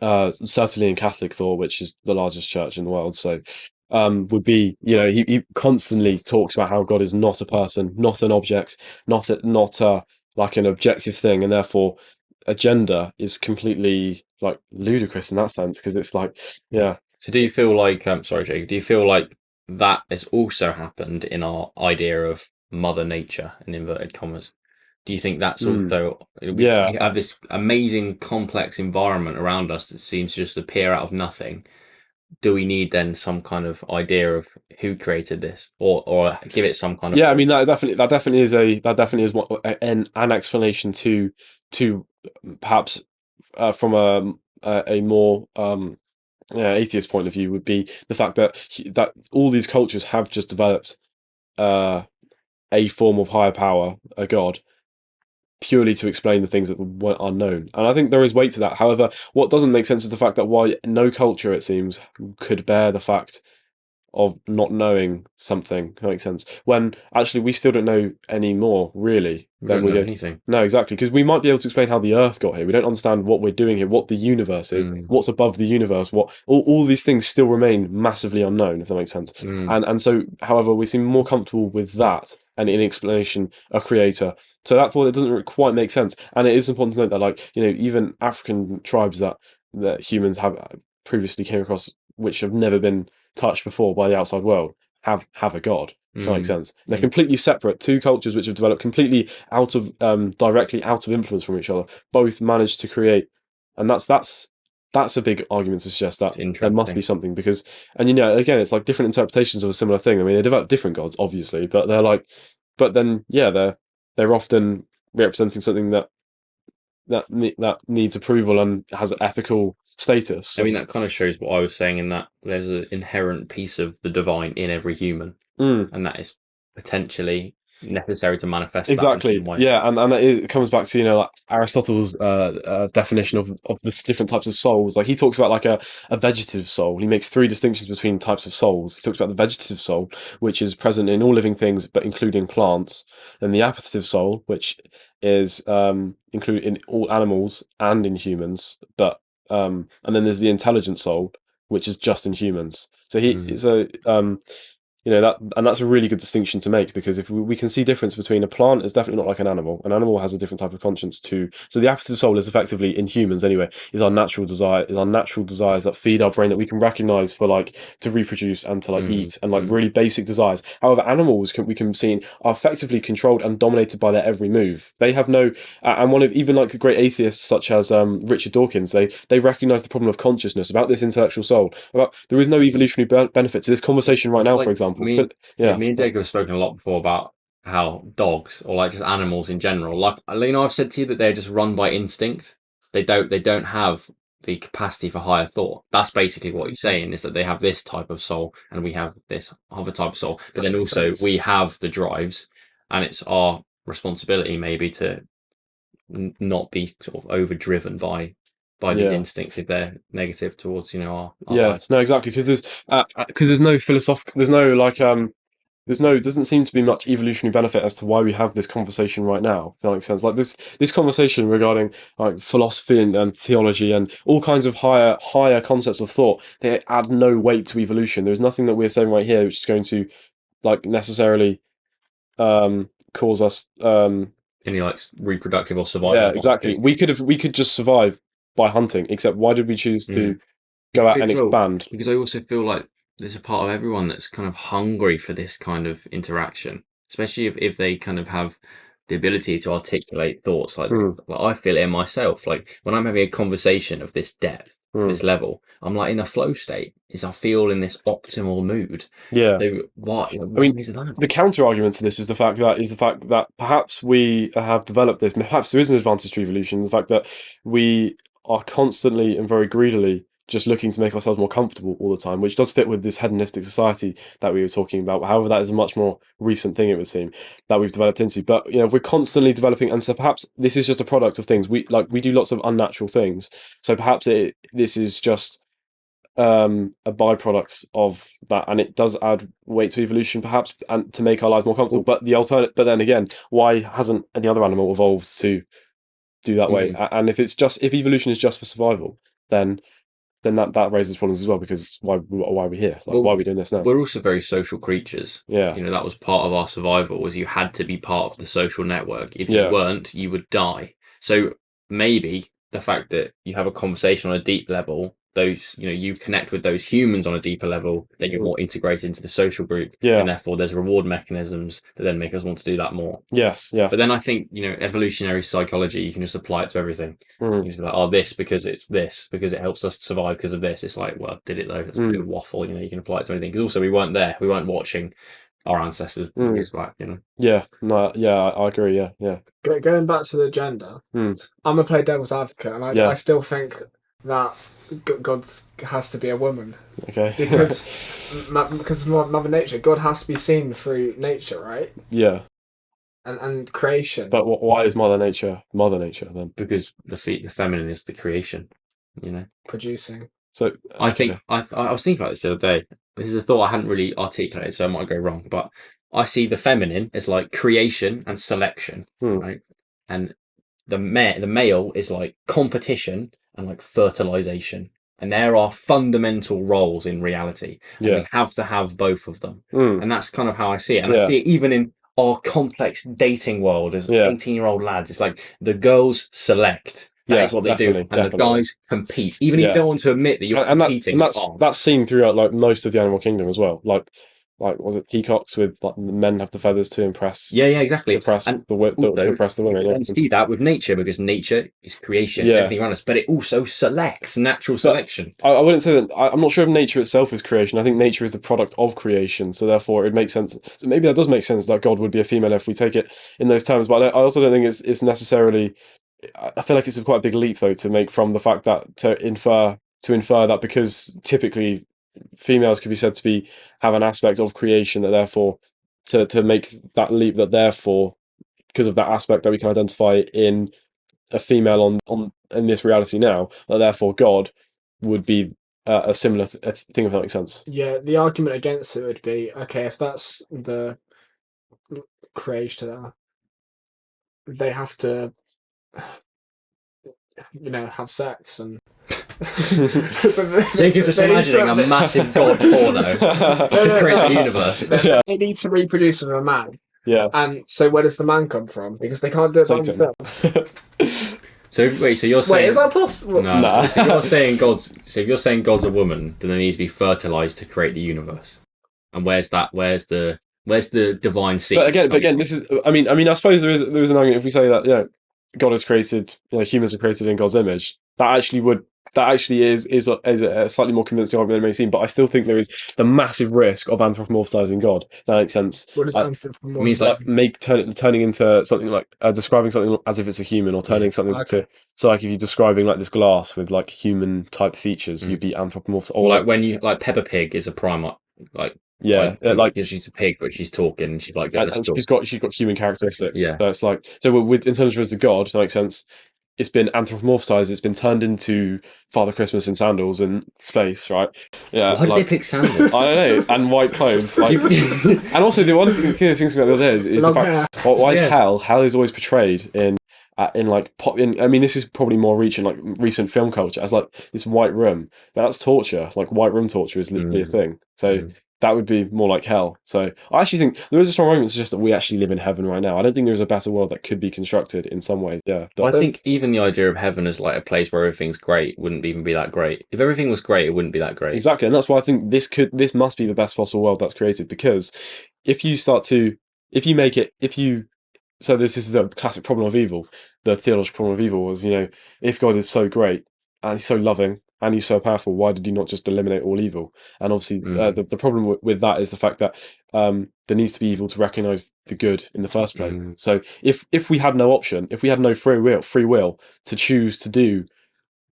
certainly in Catholic thought, which is the largest church in the world. So would be, he constantly talks about how God is not a person, not an object, not like an objective thing, and therefore a gender is completely like ludicrous in that sense, because it's like, yeah. So do you feel like, sorry, Jake, do you feel like that has also happened in our idea of Mother Nature, in inverted commas? Do you think that's also, we have this amazing complex environment around us that seems to just appear out of nothing? Do we need then some kind of idea of who created this, or give it some kind of? Yeah, I mean that definitely is an explanation to perhaps from a more atheist point of view, would be the fact that all these cultures have just developed a form of higher power, a god, purely to explain the things that were unknown. And I think there is weight to that. However, what doesn't make sense is the fact that why no culture, it seems, could bear the fact of not knowing something. That makes sense. When actually we still don't know any more, really. We don't know anything. No, exactly. Because we might be able to explain how the Earth got here. We don't understand what we're doing here, what the universe is, what's above the universe, what all these things still remain massively unknown, if that makes sense. And so, however, we seem more comfortable with that and in explanation, a creator. So therefore, it doesn't quite make sense. And it is important to note that, like, even African tribes that humans have previously came across, which have never been touched before by the outside world, have a god. That makes sense. They're completely separate. Two cultures which have developed completely out of directly out of influence from each other. Both managed to create, and that's a big argument to suggest that there must be something, because, and again, it's like different interpretations of a similar thing. I mean, they develop different gods, obviously, but they're like, but then they're often representing something that needs approval and has ethical status. So. I mean, that kind of shows what I was saying, in that there's an inherent piece of the divine in every human, and that is potentially necessary to manifest. Exactly. That in some way. Yeah, and it comes back to like Aristotle's definition of the different types of souls. Like, he talks about like a vegetative soul. He makes three distinctions between types of souls. He talks about the vegetative soul, which is present in all living things, but including plants. Then the appetitive soul, which is included in all animals and in humans, but and then there's the intelligent soul, which is just in humans. So and that's a really good distinction to make, because if we can see difference between a plant is definitely not like an animal. An animal has a different type of conscience too. So the appetitive soul is effectively, in humans anyway, is our natural desires that feed our brain, that we can recognize for like to reproduce and to like eat, and like really basic desires. However, animals we can see are effectively controlled and dominated by their every move. They have no, and one of even like the great atheists such as Richard Dawkins, they recognize the problem of consciousness, about this intellectual soul, about there is no evolutionary benefit to this conversation right now, Like for example. me, But yeah, me and Jacob have spoken a lot before about how dogs, or like just animals in general, like I've said to you that they're just run by instinct. They don't have the capacity for higher thought. That's basically what he's saying, is that they have this type of soul and we have this other type of soul. But then also we have the drives, and it's our responsibility maybe to not be sort of overdriven by these instincts if they're negative towards our lives. No, exactly, because there's no philosophical, there's no like doesn't seem to be much evolutionary benefit as to why we have this conversation right now. If that makes sense. Like this conversation regarding like philosophy and theology and all kinds of higher concepts of thought, they add no weight to evolution. There's nothing that we're saying right here which is going to like necessarily cause us Any like reproductive or survival. yeah, exactly. We could just survive by hunting, except why did we choose to go out and expand? Because I also feel like there's a part of everyone that's kind of hungry for this kind of interaction, especially if they kind of have the ability to articulate thoughts like this. Like I feel it in myself. Like when I'm having a conversation of this depth, this level, I'm like in a flow state. I feel in this optimal mood. Yeah. So what? I mean, the counter argument to this is the fact that perhaps we have developed this. Perhaps there is an advantage to evolution. The fact that we are constantly and very greedily just looking to make ourselves more comfortable all the time, which does fit with this hedonistic society that we were talking about. However, that is a much more recent thing, it would seem, that we've developed into. But we're constantly developing, and so perhaps this is just a product of things. We do lots of unnatural things, so perhaps this is just a byproduct of that, and it does add weight to evolution, perhaps, and to make our lives more comfortable. But but then again, why hasn't any other animal evolved to do that way? And if evolution is just for survival, then that raises problems as well, because why are we here? Like, why are we doing this now? We're also very social creatures. Yeah. That was part of our survival, was you had to be part of the social network. If you weren't, you would die. So maybe the fact that you have a conversation on a deep level, you connect with those humans on a deeper level, then you're more integrated into the social group. And therefore there's reward mechanisms that then make us want to do that more. Yes, yeah. But then I think, evolutionary psychology, you can just apply it to everything. You just be like, this because it's this, because it helps us survive because of this. It's like, well, did it though? It's a bit of waffle, you can apply it to anything. Because also we weren't there. We weren't watching our ancestors years back, Yeah, no, yeah, I agree, yeah. Going back to the gender, I'm gonna play devil's advocate, and I still think that God has to be a woman. Okay. Because Mother Nature, God has to be seen through nature, right? Yeah. And creation. But why is Mother Nature then? Because the feminine is the creation, Producing. So I think I was thinking about this the other day. This is a thought I hadn't really articulated, so I might go wrong. But I see the feminine as like creation and selection, right? And the male is like competition and like fertilization. And there are fundamental roles in reality. And we have to have both of them. And that's kind of how I see it. And I see it even in our complex dating world as 18-year-old lads. It's like the girls select. That's what they do. And the guys compete. Even if you don't want to admit that you're competing. And that's seen throughout like most of the animal kingdom as well. Like was it peacocks with like the men have the feathers to impress? Yeah, exactly. Impress the women. You can see that with nature, because nature is creation, it's everything around us, but it also selects, natural selection. I wouldn't say that. I'm not sure if nature itself is creation. I think nature is the product of creation, so therefore it makes sense. So maybe that does make sense that God would be a female if we take it in those terms. But I also don't think it's necessarily. I feel like it's quite a big leap though to make from the fact that to infer that, because typically females could be said to have an aspect of creation, that therefore to make that leap, that therefore because of that aspect that we can identify in a female on in this reality now, that therefore God would be a similar thing, if that makes sense. Yeah, the argument against it would be, okay, if that's the creator, they have to have sex and Jacob's just imagining a massive god porno to create the universe. They need to reproduce with a man. Yeah. And so where does the man come from? Because they can't do it by Satan. themselves. So you're saying Wait, is that possible? no? Nah. So you're saying God's. So if you're saying God's a woman, then they need to be fertilized to create the universe. And where's the divine seed? But again, this is. I mean, I suppose there is an argument if we say that God is created, humans are created in God's image. That actually is a slightly more convincing argument than it may seem. But I still think there is the massive risk of anthropomorphizing God. That makes sense. What does anthropomorphism It means like turning into something like describing something as if it's a human, or turning something okay. so like if you're describing like this glass with like human type features, you'd be anthropomorph. or like when you like Peppa Pig is a primal like. Yeah, because she's a pig, but she's talking, and she's like, and she's got human characteristics. Yeah. So it's like with in terms of as a god, that makes sense. It's been anthropomorphized. It's been turned into Father Christmas in sandals in space, right? Yeah. Why did they pick sandals? I don't know, and white clothes. Like, and also the one thing that things about the other day is the fact why is hell? Hell is always portrayed in like pop. I mean, this is probably more reaching like recent film culture as like this white room. But that's torture. Like white room torture is literally a thing. So. That would be more like hell. So I actually think there is a strong argument to suggest that we actually live in heaven right now. I don't think there's a better world that could be constructed in some way. Yeah. I think even the idea of heaven as like a place where everything's great wouldn't even be that great. If everything was great, it wouldn't be that great. Exactly. And that's why I think this must be the best possible world that's created, because if you so this is the classic problem of evil. The theological problem of evil was, if God is so great and he's so loving and he's so powerful, why did he not just eliminate all evil? And obviously, the problem with that is the fact that there needs to be evil to recognize the good in the first place. So if we had no option, if we had no free will to choose to do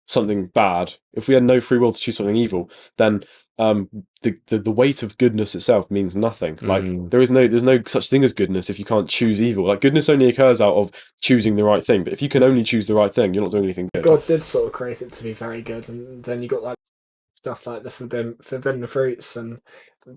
something bad, if we had no free will to choose something evil, then the weight of goodness itself means nothing. Like there's no such thing as goodness if you can't choose evil. Like goodness only occurs out of choosing the right thing. But if you can only choose the right thing, you're not doing anything good. God did sort of create it to be very good, and then you got like stuff like the forbidden fruits and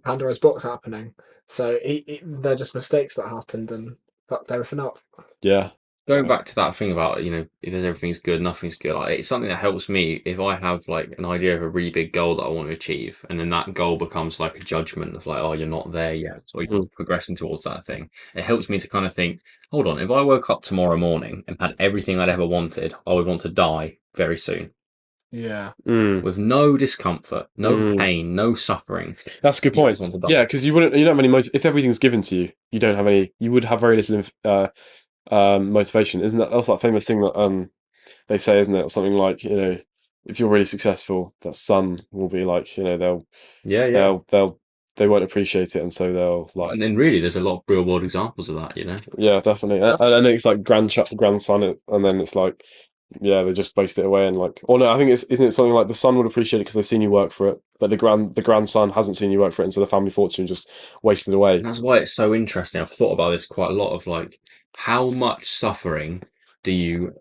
Pandora's box happening. So they're just mistakes that happened and fucked everything up. Yeah. Going back to that thing about, if there's everything's good, nothing's good. Like, it's something that helps me if I have like an idea of a really big goal that I want to achieve, and then that goal becomes like a judgment of like, oh, you're not there yet, or you're progressing towards that thing. It helps me to kind of think, hold on, if I woke up tomorrow morning and had everything I'd ever wanted, I would want to die very soon. Yeah. With no discomfort, no pain, no suffering. That's a good point. Yeah, because you don't have any if everything's given to you, you would have very little motivation. Isn't that's that famous thing that they say, isn't it? Or something like, if you're really successful, that son will be like, they won't appreciate it, and so they'll like. And then really, there's a lot of real world examples of that, Yeah, definitely. I think it's like grandson, and then it's like, yeah, they just waste it away, and like, or no, I think isn't it something like the son would appreciate it because they've seen you work for it, but the grandson hasn't seen you work for it, and so the family fortune just wasted away. And that's why it's so interesting. I've thought about this quite a lot of like, how much suffering do you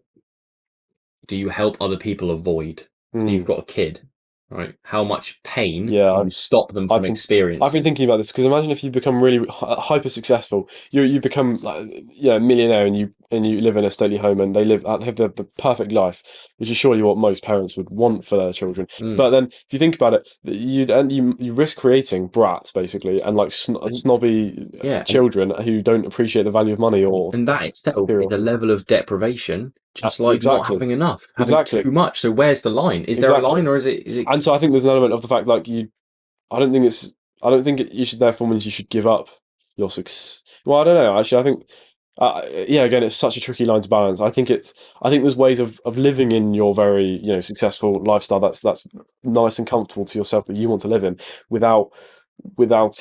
help other people avoid? You've got a kid, right? How much pain do you stop them from experiencing? I've been thinking about this because imagine if you become really hyper successful, you become like, a millionaire, and you live in a stately home, and they have the perfect life, which is surely what most parents would want for their children. But then if you think about it, you risk creating brats basically, and like snobby children who don't appreciate the value of money, and that itself is a level of deprivation. Just like not having enough, having too much. So where's the line? Is there a line, or is it? And so I think there's an element of the fact, like I don't think you should therefore means you should give up your success. Well, I don't know. Actually, I think, again, it's such a tricky line to balance. I think there's ways of living in your very successful lifestyle that's nice and comfortable to yourself that you want to live in without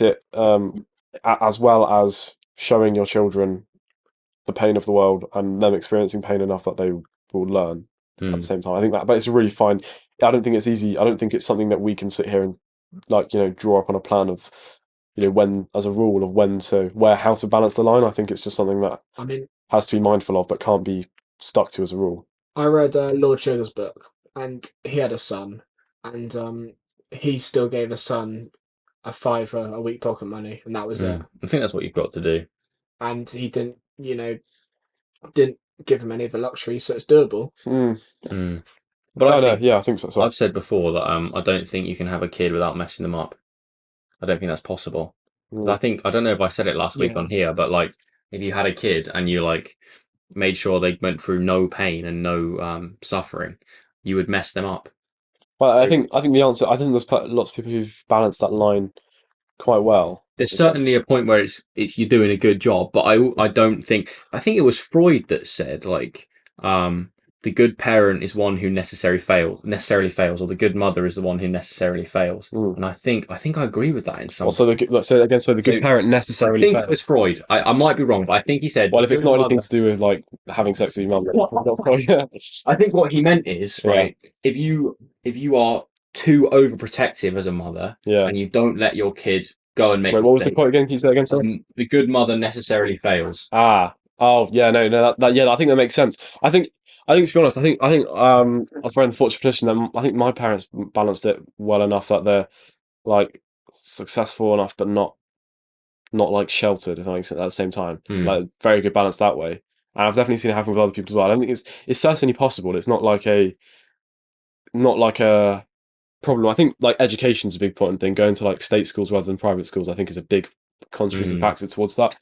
it, as well as showing your children the pain of the world and them experiencing pain enough that they will learn at the same time. I think but it's really fine. I don't think it's easy. I don't think it's something that we can sit here and draw up on a plan of, when, as a rule of how to balance the line. I think it's just something that has to be mindful of, but can't be stuck to as a rule. I read Lord Sugar's book, and he had a son, and he still gave the son a £5 a week pocket money, and that was it. I think that's what you've got to do. And he didn't give him any of the luxury, so it's doable. But I Oh no, think yeah, I think so. Sorry. I've said before that I don't think you can have a kid without messing them up. I don't think that's possible. 'Cause Mm. I don't know if I said it last week Yeah. on here, but like if you had a kid and you like made sure they went through no pain and no suffering, you would mess them up. Well, So I think the answer. I think there's lots of people who've balanced that line quite well. there's certainly a point where it's you're doing a good job, but I don't think I think it was Freud that said like the good parent is one who necessarily fails, or the good mother is the one who necessarily fails. Mm. And I think I agree with that in some. Also, let's say again. So the good So parent I necessarily think it was fails. Freud. I might be wrong, but I think he said Well, the if it's good not anything mother. to do with like having sex with your mum, then not Freud. Yeah. I think what he meant is Yeah. right. If you are too overprotective as a mother Yeah. and you don't let your kid go and make Wait, what was the mistakes, quote again? Can you say that again? Sorry. the good mother necessarily fails. Ah. Oh, yeah. No. No. Yeah. I think that makes sense. I think to be honest, I think. I was very in the fortunate position that I think my parents balanced it well enough that they're like successful enough, but not like sheltered. If that makes sense. At the same time, Hmm. like very good balance that way. And I've definitely seen it happen with other people as well. I don't think it's certainly possible. It's not like a problem. I think like education's a big important thing. Going to like state schools rather than private schools, I think, is a big contributing Mm. factor towards that.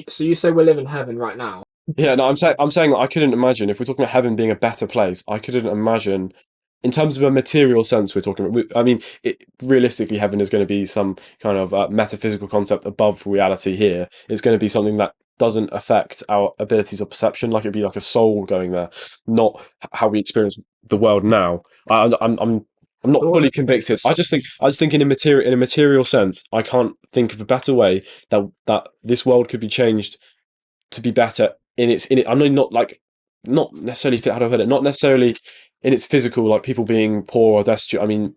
So you say we live in heaven right now? Yeah, no, I'm saying that I couldn't imagine if we're talking about heaven being a better place. I couldn't imagine, in terms of a material sense, we're talking about. I mean, realistically, heaven is going to be some kind of metaphysical concept above reality. Here, it's going to be something that doesn't affect our abilities of perception. Like it'd be like a soul going there, not how we experience the world now. I'm not fully convicted. I just think in a material sense, I can't think of a better way that this world could be changed to be better in it. I mean, not like not necessarily fit. How do I put it? Not necessarily in its physical, like people being poor or destitute. I mean,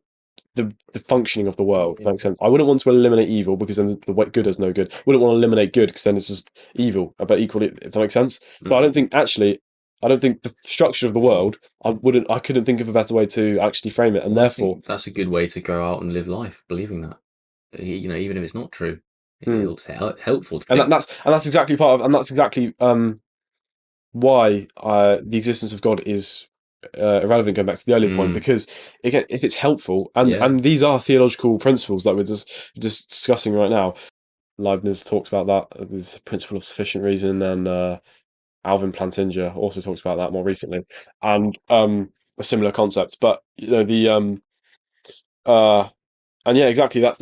the functioning of the world. If that makes sense. I wouldn't want to eliminate evil because then the good is no good. Wouldn't want to eliminate good because then it's just evil. But equally, if that makes sense. But I don't think actually. I don't think the structure of the world. I couldn't think of a better way to actually frame it, and I therefore, think that's a good way to go out and live life, believing that. You know, even if it's not true, Hmm. it's helpful to think. that's exactly and that's exactly why the existence of God is irrelevant. Going back to the earlier point, because again, if it's helpful, Yeah. and these are theological principles that we're just discussing right now. Leibniz talks about that. There's a principle of sufficient reason, and Alvin Plantinga also talks about that more recently, and a similar concept. But you know uh, and yeah, exactly. That's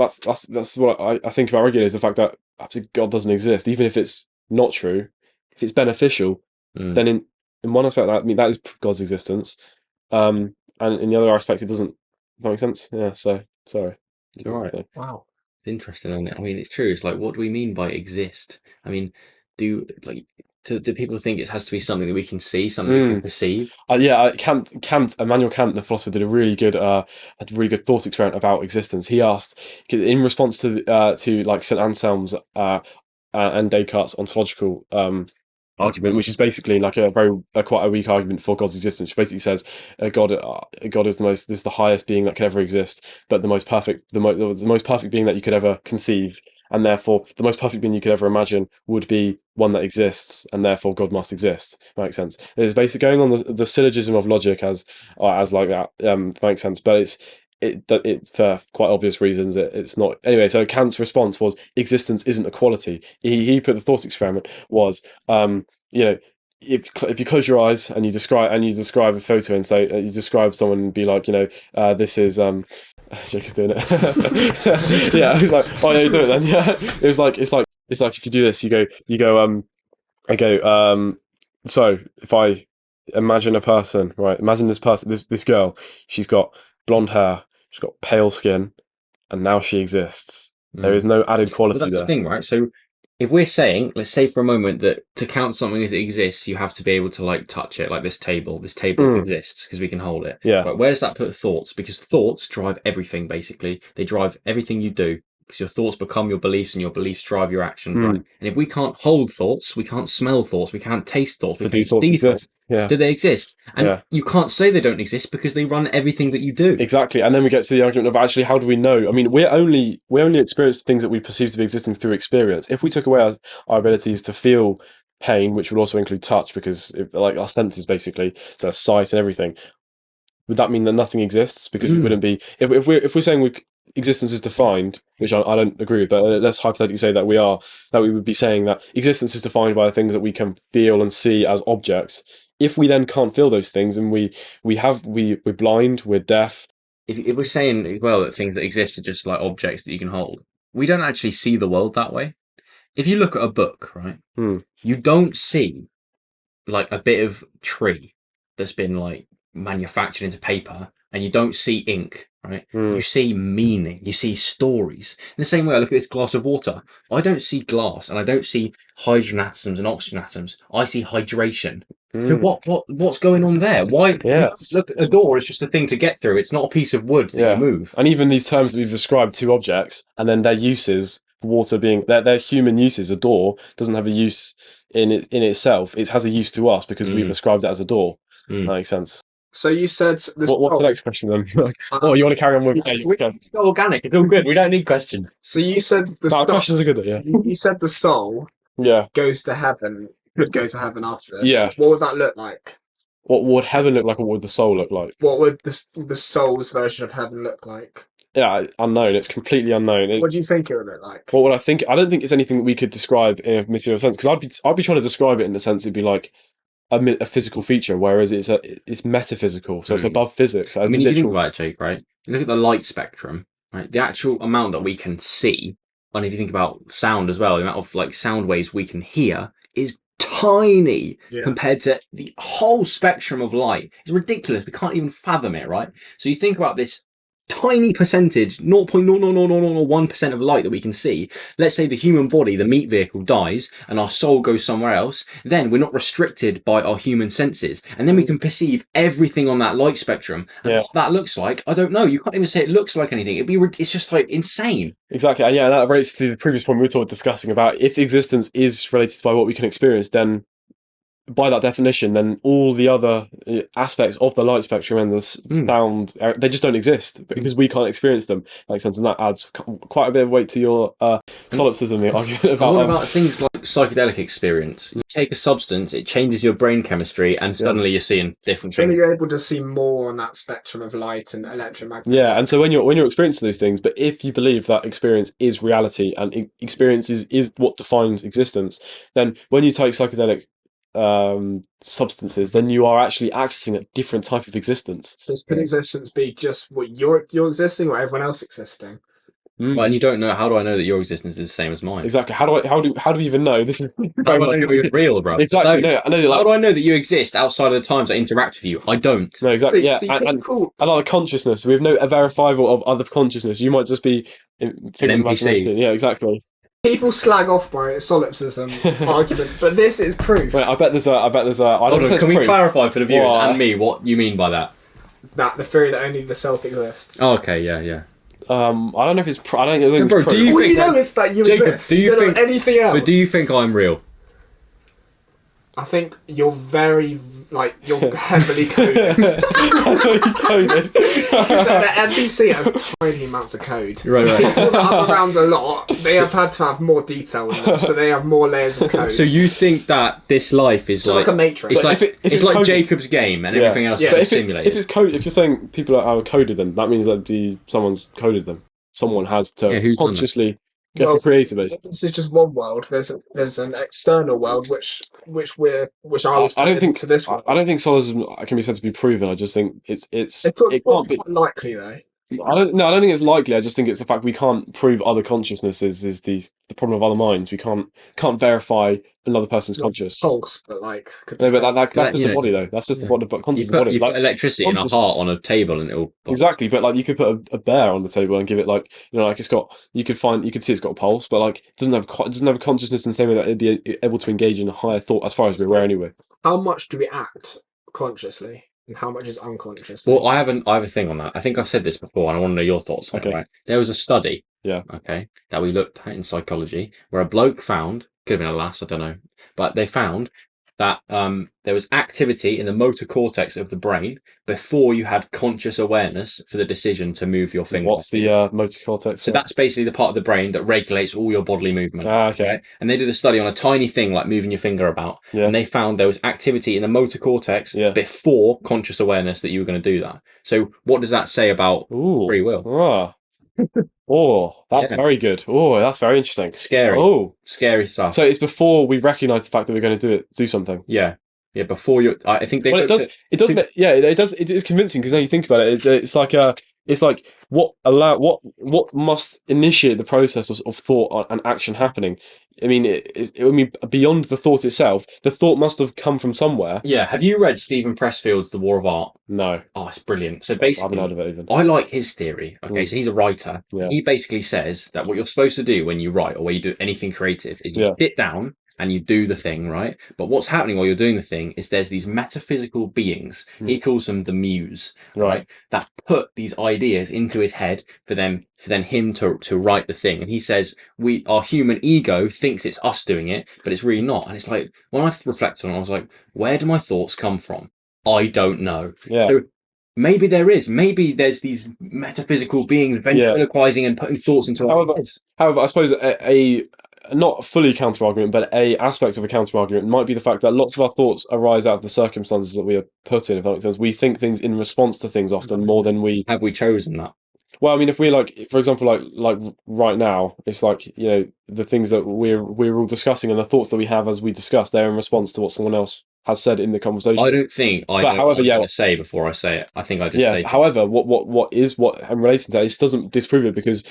what I think about regularly is the fact that absolutely God doesn't exist, even if it's not true. If it's beneficial, then in one aspect, I mean that is God's existence, and in the other aspect, it doesn't. Does that make sense? Yeah. So sorry. You're right. Okay. Wow. It's interesting, isn't it? I mean, it's true. It's like, what do we mean by exist? I mean, do people think it has to be something that we can see, something we can perceive? Yeah, Immanuel Kant, the philosopher, did a really good thought experiment about existence. He asked, in response to like Saint Anselm's and Descartes' ontological argument, which is basically like quite a weak argument for God's existence. Which basically says God is this is the highest being that could ever exist, but the most perfect the most perfect being that you could ever conceive, and therefore the most perfect being you could ever imagine would be one that exists, and therefore God must exist. Makes sense. It's basically going on the syllogism of logic as like that. Makes sense, but it for quite obvious reasons it's not. Anyway, so Kant's response was existence isn't a quality. He put the thought experiment was you know, if you close your eyes and you describe a photo and say you describe someone and be like, this is Jake is doing it. Yeah, he's like, oh yeah, you do it then. Yeah, it's like if you do this, I go so if I imagine a person, right? Imagine this person, this girl. She's got blonde hair. She's got pale skin, and now she exists. There is no added But quality that's the there. thing, right? So if we're saying, let's say for a moment that to count something as it exists, you have to be able to like touch it, like this table. This table exists because we can hold it. Yeah. But where does that put thoughts? Because thoughts drive everything, basically. They drive everything you do. Because your thoughts become your beliefs and your beliefs drive your actions, right? And if we can't hold thoughts, we can't smell thoughts, we can't taste thoughts, So we do can't thoughts see thoughts. exist? Yeah. Do they exist? And Yeah. you can't say they don't exist because they run everything that you do. Exactly, and then we get to the argument of actually how do we know? I mean, we only experience things that we perceive to be existing through experience. If we took away our abilities to feel pain, which would also include touch, because like our senses basically, so sight and everything, would that mean that nothing exists? Because we wouldn't be if we're saying existence is defined, which I don't agree with, but let's hypothetically say that we would be saying that existence is defined by the things that we can feel and see as objects. If we then can't feel those things, and we're blind, we're deaf. If we're saying as well that things that exist are just like objects that you can hold, we don't actually see the world that way. If you look at a book, right, you don't see like a bit of tree that's been like manufactured into paper, and you don't see ink, right? You see meaning, you see stories. In the same way, I look at this glass of water. I don't see glass, and I don't see hydrogen atoms and oxygen atoms. I see hydration. So what's going on there? Why? Yes. Look, a door is just a thing to get through. It's not a piece of wood that you move. And even these terms that we've described two objects, and then their uses, water being their human uses. A door doesn't have a use in itself. It has a use to us because we've described it as a door. That makes sense. So you said What's the next question then? Oh, you want to carry on with? It's organic. It's all good. We don't need questions. So you said questions are good. Yeah. You said the soul goes to heaven. Could go to heaven after this. Yeah. What would that look like? What would heaven look like? What would the soul look like? What would the soul's version of heaven look like? Yeah, unknown. It's completely unknown. What do you think it would look like? What would I think? I don't think it's anything that we could describe in a material sense, because I'd be trying to describe it in the sense it'd be like a physical feature, whereas it's metaphysical, so it's above physics. I mean, if you think about it, Jake, right? You look at the light spectrum, right? The actual amount that we can see, and if you think about sound as well, the amount of like sound waves we can hear is tiny compared to the whole spectrum of light. It's ridiculous. We can't even fathom it, right? So you think about this tiny percentage, 0.00001% of light that we can see. Let's say the human body, the meat vehicle, dies and our soul goes somewhere else. Then we're not restricted by our human senses, and then we can perceive everything on that light spectrum. And what that looks like, I don't know. You can't even say it looks like anything. It's just like insane. Exactly, and that relates to the previous point we were discussing about if existence is related by what we can experience, then by that definition, then all the other aspects of the light spectrum and the sound, they just don't exist because we can't experience them. Makes sense, and that adds quite a bit of weight to your solipsism argument about. What about things like psychedelic experience? You take a substance, it changes your brain chemistry, and suddenly you're seeing different things. You're able to see more on that spectrum of light and electromagnetic. Yeah, and so when you're experiencing those things, but if you believe that experience is reality and experience is what defines existence, then when you take psychedelic substances, then you are actually accessing a different type of existence. Could existence be just what you're existing or everyone else existing? Well, and you don't know. How do I know that your existence is the same as mine? Exactly. How do we even know? This is how do I know you're real, bro? Exactly. No, I know. How do I know that you exist outside of the times I interact with you? I don't. No, exactly. Yeah, and other consciousness. We have no verifiable of other consciousness. You might just be an NPC. Yeah, exactly. People slag off my solipsism argument, but this is proof. Wait, I bet there's Hold on, can we clarify for the viewers and me what you mean by that? That the theory that only the self exists. Oh, okay, yeah. I don't know if it's. I don't think it's bro, proof. do you All think you know is that you Jacob, exist. do you don't think know anything else? But do you think I'm real? I think you're very you're heavily coded. Coded. Because the NPC has tiny amounts of code. Right. People that are around a lot, they have had to have more detail in them, so they have more layers of code. So you think that this life is like a matrix? It's like it's like Jacob's game and everything else is simulated. If it's code, if you're saying people are coded, then that means that someone's coded them. Someone has to consciously get creative. This is just one world. There's an external world which I don't think to this world. I don't think solidsm can be said to be proven. I just think it can't be likely though. I don't think it's likely. I just think it's the fact we can't prove other consciousnesses is the problem of other minds. We can't verify another person's conscious. Pulse, but that's just the body though. That's just the body. But conscious body. You put electricity in a heart on a table and it'll exactly. But you could put a bear on the table and give it it's got. You could see it's got a pulse, but it doesn't have a consciousness in the same way that it'd be able to engage in a higher thought, as far as we're aware anyway. How much do we act consciously? And how much is unconscious? Well, I have a thing on that. I think I've said this before, and I want to know your thoughts on it, right? There was a study, that we looked at in psychology, where a bloke found, could have been a lass, I don't know, but they found that there was activity in the motor cortex of the brain before you had conscious awareness for the decision to move your finger. What's the motor cortex? So that's basically the part of the brain that regulates all your bodily movement. Okay. Right? And they did a study on a tiny thing like moving your finger about, Yeah. and they found there was activity in the motor cortex before conscious awareness that you were going to do that. So what does that say about free will? Ah. Oh, that's very good. Oh, that's very interesting. Scary. Oh, scary stuff. So it's before we recognise the fact that we're going to do something. Yeah. Before you, I think they. Well, it does. It is convincing because now you think about it, it's like what must initiate the process of thought and action happening. I mean, beyond the thought itself, the thought must have come from somewhere. Yeah. Have you read Stephen Pressfield's The War of Art? No. Oh, it's brilliant. So basically, I haven't heard of it even. I like his theory. Okay, so he's a writer. Yeah. He basically says that what you're supposed to do when you write or when you do anything creative is you sit down and you do the thing, right? But what's happening while you're doing the thing is there's these metaphysical beings. He calls them the muse, right? That put these ideas into his head for then him to write the thing. And he says our human ego thinks it's us doing it, but it's really not. And it's like, when I reflected on it, I was like, where do my thoughts come from? I don't know. Yeah. So maybe there is. Maybe there's these metaphysical beings ventriloquizing and putting thoughts into our heads. However, I suppose a not fully counter argument, but a aspect of a counter argument might be the fact that lots of our thoughts arise out of the circumstances that we are put in. If that makes sense, we think things in response to things often more than we have we chosen that. Well, I mean, if we for example, like right now, it's like, the things that we're all discussing and the thoughts that we have as we discuss, they're in response to what someone else has said in the conversation. I don't think I know what I'm going to say before I say it. I think I just say however, what I'm relating to that, it doesn't disprove it because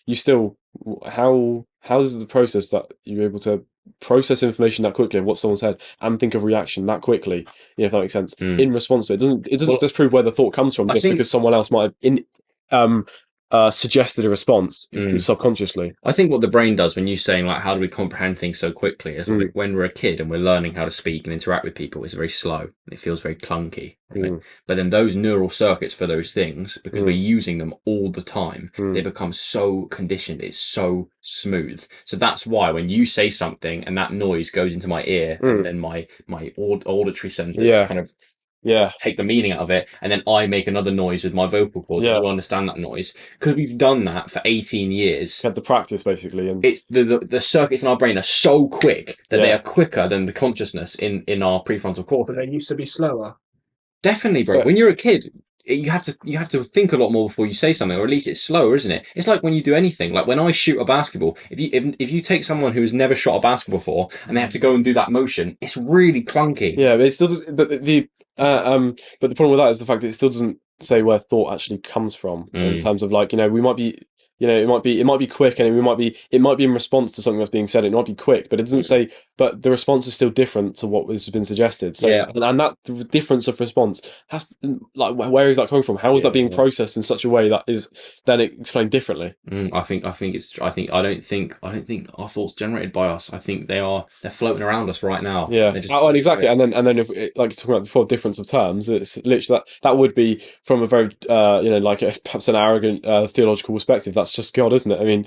you still how is the process that you're able to process information that quickly of what someone said and think of reaction that quickly, if that makes sense, in response to it. It doesn't disprove where the thought comes from because someone else might have suggested a response subconsciously. I think what the brain does when you're saying like how do we comprehend things so quickly is when we're a kid and we're learning how to speak and interact with people, it's very slow and it feels very clunky. Right? But then those neural circuits for those things, because we're using them all the time, they become so conditioned, it's so smooth. So that's why when you say something and that noise goes into my ear and then my auditory center kind of take the meaning out of it, and then I make another noise with my vocal cords. You understand that noise because we've done that for 18 years. You had the practice basically, and it's the circuits in our brain are so quick that they are quicker than the consciousness in our prefrontal cortex. But they used to be slower. Definitely, bro. When you're a kid, you have to think a lot more before you say something, or at least it's slower, isn't it? It's like when you do anything. Like when I shoot a basketball, if you take someone who has never shot a basketball before and they have to go and do that motion, it's really clunky. Yeah, but it still does. But the problem with that is the fact that it still doesn't say where thought actually comes from in terms of we might be. It might be quick, and it might be in response to something that's being said. It might be quick, but it doesn't say. But the response is still different to what has been suggested. So, and that difference of response has where is that coming from? How is that being processed in such a way that is then explained differently? I don't think our thoughts generated by us. I think they're floating around us right now. Yeah, and exactly. And then if like you're talking about before, difference of terms, it's literally that would be from a very perhaps an arrogant theological perspective. That's just God, isn't it? I mean,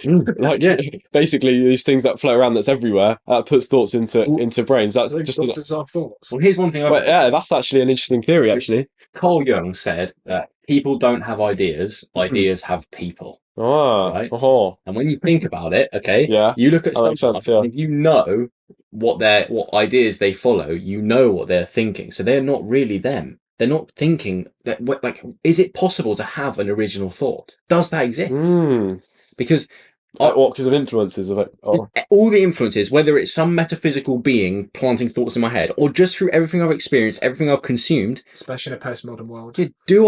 basically these things that float around that's everywhere puts thoughts into brains. That's just our thoughts. Well, here's one thing. That's actually an interesting theory. Actually, Carl Jung said that people don't have ideas; ideas have people. Right? And when you think about it, you look at someone, if you know what ideas they follow, you know what they're thinking. So they're not really them. They're not thinking that. Is it possible to have an original thought? Does that exist? Because because of influences of it, all the influences, whether it's some metaphysical being planting thoughts in my head, or just through everything I've experienced, everything I've consumed, especially in a postmodern world. Do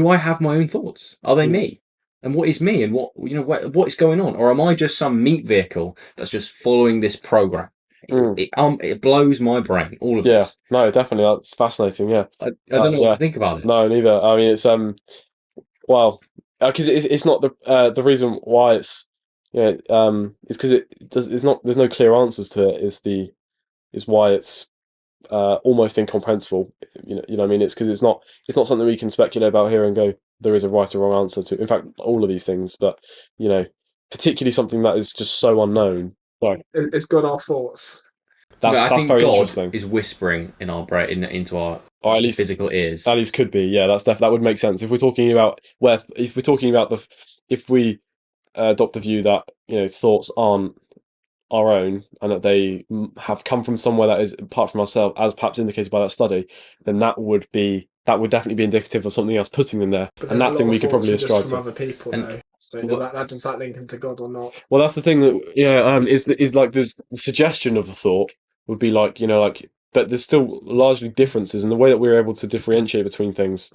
I have my own thoughts? Are they me? And what is me? And what is going on? Or am I just some meat vehicle that's just following this program? It blows my brain. All of this. No, definitely, that's fascinating. Yeah, I don't know what to think about it. No, neither. I mean, it's because it's not the reason why it's it's because there's no clear answers to it. Is why it's almost incomprehensible. You know what I mean? It's because it's not something we can speculate about here and go, there is a right or wrong answer to. In fact, all of these things, but particularly something that is just so unknown. Sorry, It's God our thoughts. I that's think very God interesting. is whispering in our brain, into our Or at least physical ears. could be. Yeah, that would make sense if we're talking about if we adopt the view that thoughts aren't our own and that they have come from somewhere that is apart from ourselves, as perhaps indicated by that study, then that would definitely be indicative of something else putting them there, But and then a that lot thing of we could thoughts probably are just ascribe from to. other people, And- though. So Well, does that link into God or not? Well, that's the thing is like there's the suggestion of the thought would be like but there's still largely differences in the way that we're able to differentiate between things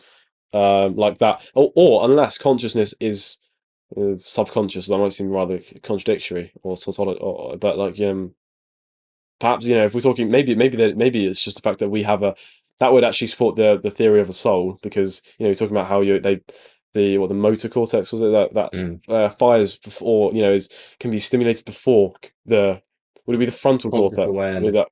like that, or unless consciousness is subconscious, that might seem rather contradictory or tautology, but perhaps if we're talking maybe it's just the fact that we have that would actually support the theory of a soul, because you're talking about how the motor cortex, was it that fires before can be stimulated before would it be the frontal Conscious cortex awareness. that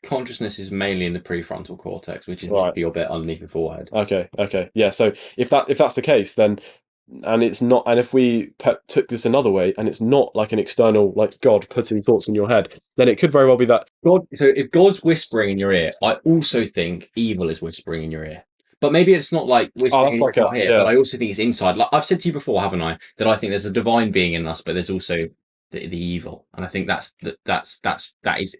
Consciousness is mainly in the prefrontal cortex, which is right your bit underneath the forehead. okay yeah, so if that's the case, then and it's not, and if we took this another way and it's not like an external, like God putting thoughts in your head, then it could very well be that So if God's whispering in your ear, I also think evil is whispering in your ear. But maybe it's not like whispering in your like ear, here, but I also think it's inside. Like I've said to you before, haven't I, that I think there's a divine being in us, but there's also the evil, and I think that is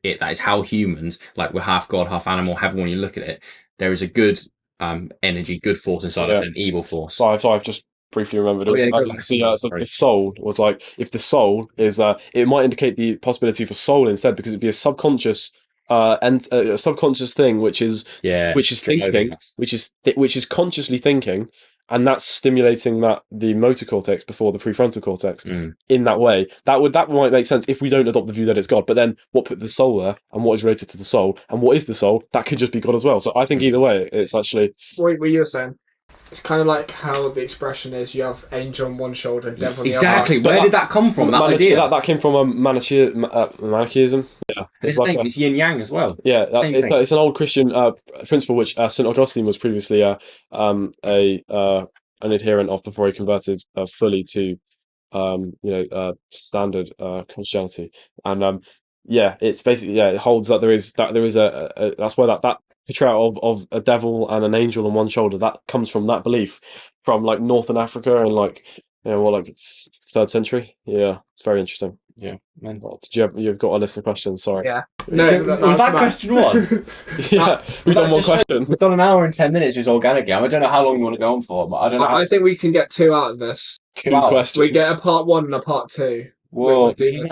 it. That is how humans, like we're half God, half animal. However, when you look at it, there is a good energy, good force inside of an evil force. So I've just briefly remembered. Oh, yeah, go back. The soul was like, if the soul is, it might indicate the possibility for soul instead, because it'd be a subconscious, and a subconscious thing, which is thinking, which is consciously thinking, and that's stimulating the motor cortex before the prefrontal cortex. In that way, that might make sense if we don't adopt the view that it's God. But then, what put the soul there, and what is related to the soul, and what is the soul? That could just be God as well. So I think either way, it's actually. What you're saying? It's kind of like how the expression is: you have angel on one shoulder and devil on the other. Exactly. Where did that come from? That idea? That came from Manichaeism. Yeah, It's yin yang as well. Yeah, it's an old Christian principle which St. Augustine was previously an adherent of before he converted fully to standard Christianity, and yeah, it's basically it holds that there is a that's where that portrayal of a devil and an angel on one shoulder, that comes from that belief from like Northern Africa and like it's 3rd century. Yeah, it's very interesting. Yeah, man. You've got a list of questions? Sorry. Yeah. No, was that question one? Yeah, we've done one question. We've done an hour and 10 minutes with organic game. I don't know how long you want to go on for, but I don't know. I think we can get 2 out of this. 2 questions. We get a part 1 and a part 2. Whoa, We've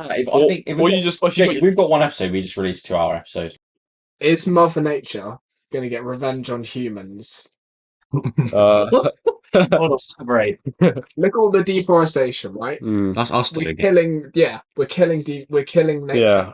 we've got one episode, we just released a 2-hour episode. Is Mother Nature going to get revenge on humans? That's great. Look at all the deforestation, right? That's us We're doing it. we're killing nature. Yeah.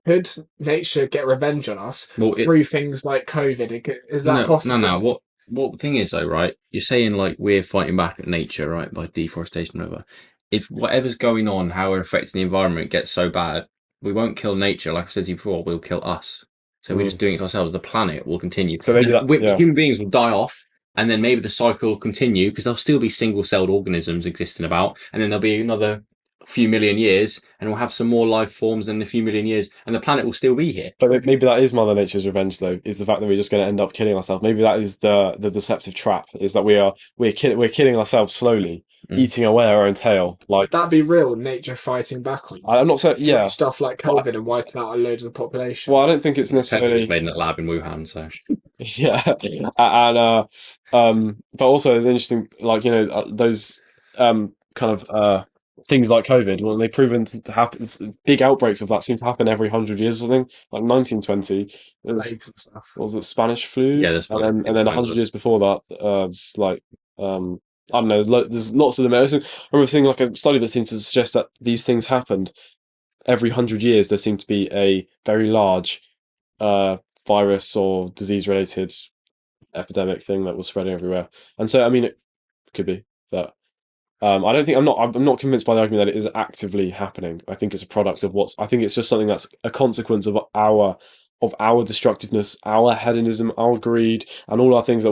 Could nature get revenge on us through things like COVID? Is that possible? No. What thing is though, right? You're saying like we're fighting back at nature, right, by deforestation over. If whatever's going on, how we're affecting the environment gets so bad, we won't kill nature. Like I said to you before, we'll kill us. So we're just doing it to ourselves. The planet will continue. So maybe human beings will die off, and then maybe the cycle will continue because there'll still be single-celled organisms existing about, and then there'll be another few million years, and we'll have some more life forms in a few million years, and the planet will still be here. But maybe that is Mother Nature's revenge, though, is the fact that we're just going to end up killing ourselves. Maybe that is the deceptive trap, is that we're killing ourselves slowly, eating away our own tail. Like that'd be real nature fighting back on us. I'm not saying stuff like COVID and wiping out a load of the population. Well, I don't think it's necessarily made in a lab in Wuhan, so yeah, and but also it's interesting, like those kind of things like COVID, when they've proven to happen, big outbreaks of that seem to happen every 100 years or something. Like 1920, was it Spanish flu? Yeah, and then 100 years before that, it's like I don't know. There's lots of them. I remember seeing like a study that seemed to suggest that these things happened every 100 years. There seemed to be a very large virus or disease-related epidemic thing that was spreading everywhere. And so, I mean, it could be, but I don't think I'm not convinced by the argument that it is actively happening. I think it's a product of I think it's just something that's a consequence of our of our destructiveness, our hedonism, our greed, and all our things that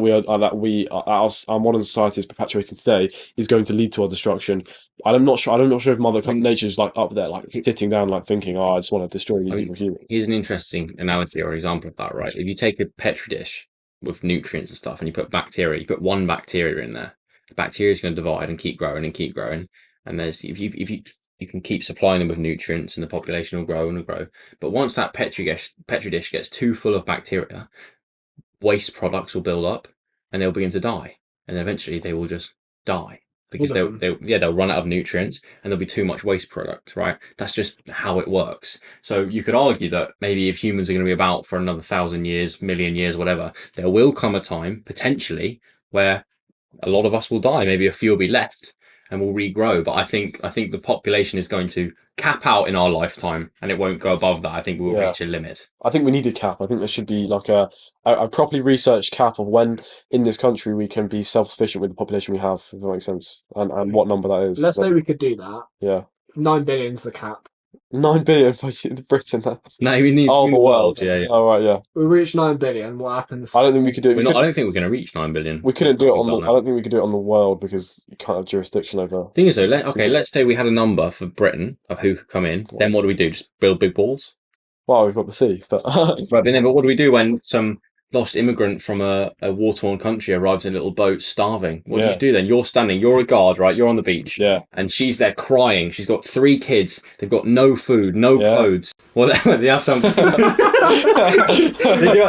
our modern society is perpetuating today is going to lead to our destruction. I'm not sure if Mother Nature's like up there, like sitting down, like thinking, "Oh, I just want to destroy these evil humans." Here's an interesting analogy or example of that, right? If you take a petri dish with nutrients and stuff, and you put bacteria, you put one bacteria in there, the bacteria is going to divide and keep growing and keep growing. And there's if you can keep supplying them with nutrients, and the population will grow and grow. But once that petri dish gets too full of bacteria, waste products will build up, and they'll begin to die, and eventually they will just die because they'll run out of nutrients, and there'll be too much waste product, right? That's just how it works. So you could argue that maybe if humans are going to be about for another 1,000 years, million years, whatever, there will come a time potentially where a lot of us will die. Maybe a few will be left and will regrow. But I think the population is going to cap out in our lifetime, and it won't go above that. I think we'll reach a limit. I think we need a cap. I think there should be like a properly researched cap of when in this country we can be self-sufficient with the population we have, if that makes sense, and what number that is. Let's say we could do that. Yeah. 9 billion's the cap. 9 billion for Britain. No, we need the world. Yeah. Oh right, yeah. We reach 9 billion. What happens? I don't think we could do it. I don't think we're going to reach 9 billion. We couldn't do it on I don't think we could do it on the world because you can't have jurisdiction over. Thing is though, let's say we had a number for Britain of who could come in. Then what do we do? Just build big balls? Well, we've got the sea, but right. But what do we do when some lost immigrant from a war-torn country arrives in a little boat starving? What do you do then? You're a guard, right? You're on the beach. Yeah. And she's there crying. She's got 3 kids. They've got no food, no clothes. Well, they have some...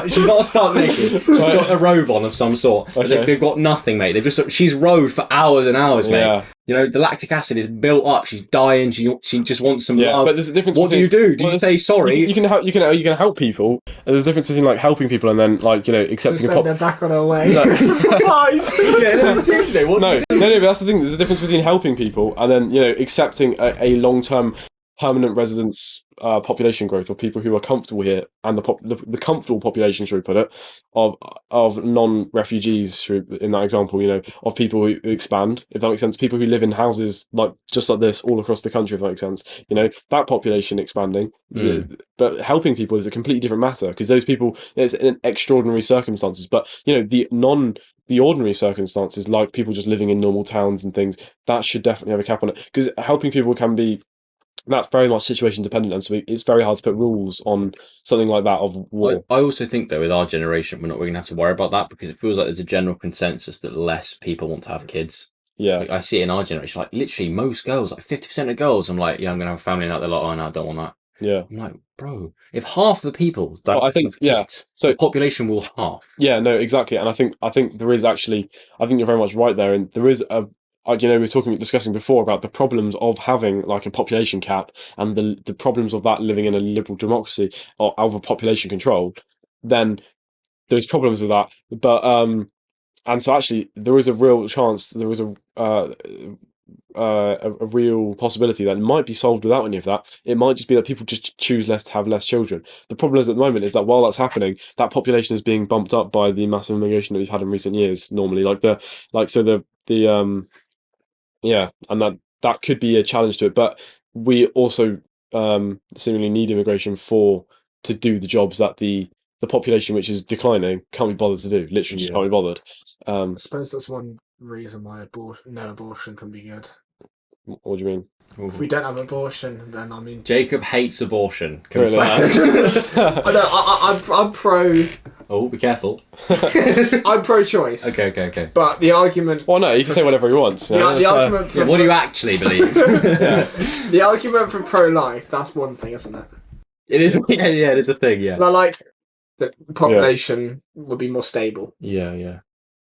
She's not stark naked. She's got a robe on of some sort. Okay. They've got nothing, mate. She's rowed for hours and hours, mate. Yeah. You know, the lactic acid is built up. She's dying. She just wants some love. But there's a difference. What do you do? Do you say sorry? You can help people. And there's a difference between like helping people and then like accepting send them back on her way. No. Supplies. Seriously. No. But that's the thing. There's a difference between helping people and then accepting a long-term permanent residence population growth of people who are comfortable here, and the comfortable population, should we put it, of non-refugees in that example, of people who expand, if that makes sense, people who live in houses like just like this all across the country, if that makes sense, that population expanding. But helping people is a completely different matter, because those people, there's in extraordinary circumstances, but the ordinary circumstances, like people just living in normal towns and things, that should definitely have a cap on it, because helping people can be, that's very much situation dependent, and so it's very hard to put rules on something like that of war. I also think that with our generation, we're not really going to have to worry about that, because it feels like there's a general consensus that less people want to have kids. Yeah, like, I see it in our generation, like literally most girls, like 50% of girls, I'm like, yeah, I'm going to have a family, and they're like, oh no, I don't want that. Yeah, I'm like, bro, if half the people don't I think have kids, so the population will halve. Yeah, no, exactly, and I think there is actually, I think you're very much right there, and there is we were discussing before about the problems of having like a population cap, and the problems of that living in a liberal democracy or over population control. Then there's problems with that, but and so actually there is a real chance, there is a real possibility that it might be solved without any of that. It might just be that people just choose to have less children. The problem is at the moment is that while that's happening, that population is being bumped up by the massive immigration that we've had in recent years. Normally, and that could be a challenge to it. But we also seemingly need immigration to do the jobs that the population, which is declining, can't be bothered to do. Literally, just can't be bothered. I suppose that's one reason why abortion can be good. What do you mean? If we don't have abortion, then I mean... Jacob hates abortion. Confirmed. Really? I'm pro... Oh, be careful. I'm pro-choice. Okay. But the argument... Well, no, he can say whatever he wants. The argument for... What do you actually believe? The argument for pro-life, that's one thing, isn't it? It is, yeah, it is a thing, yeah. Like, the population would be more stable. Yeah.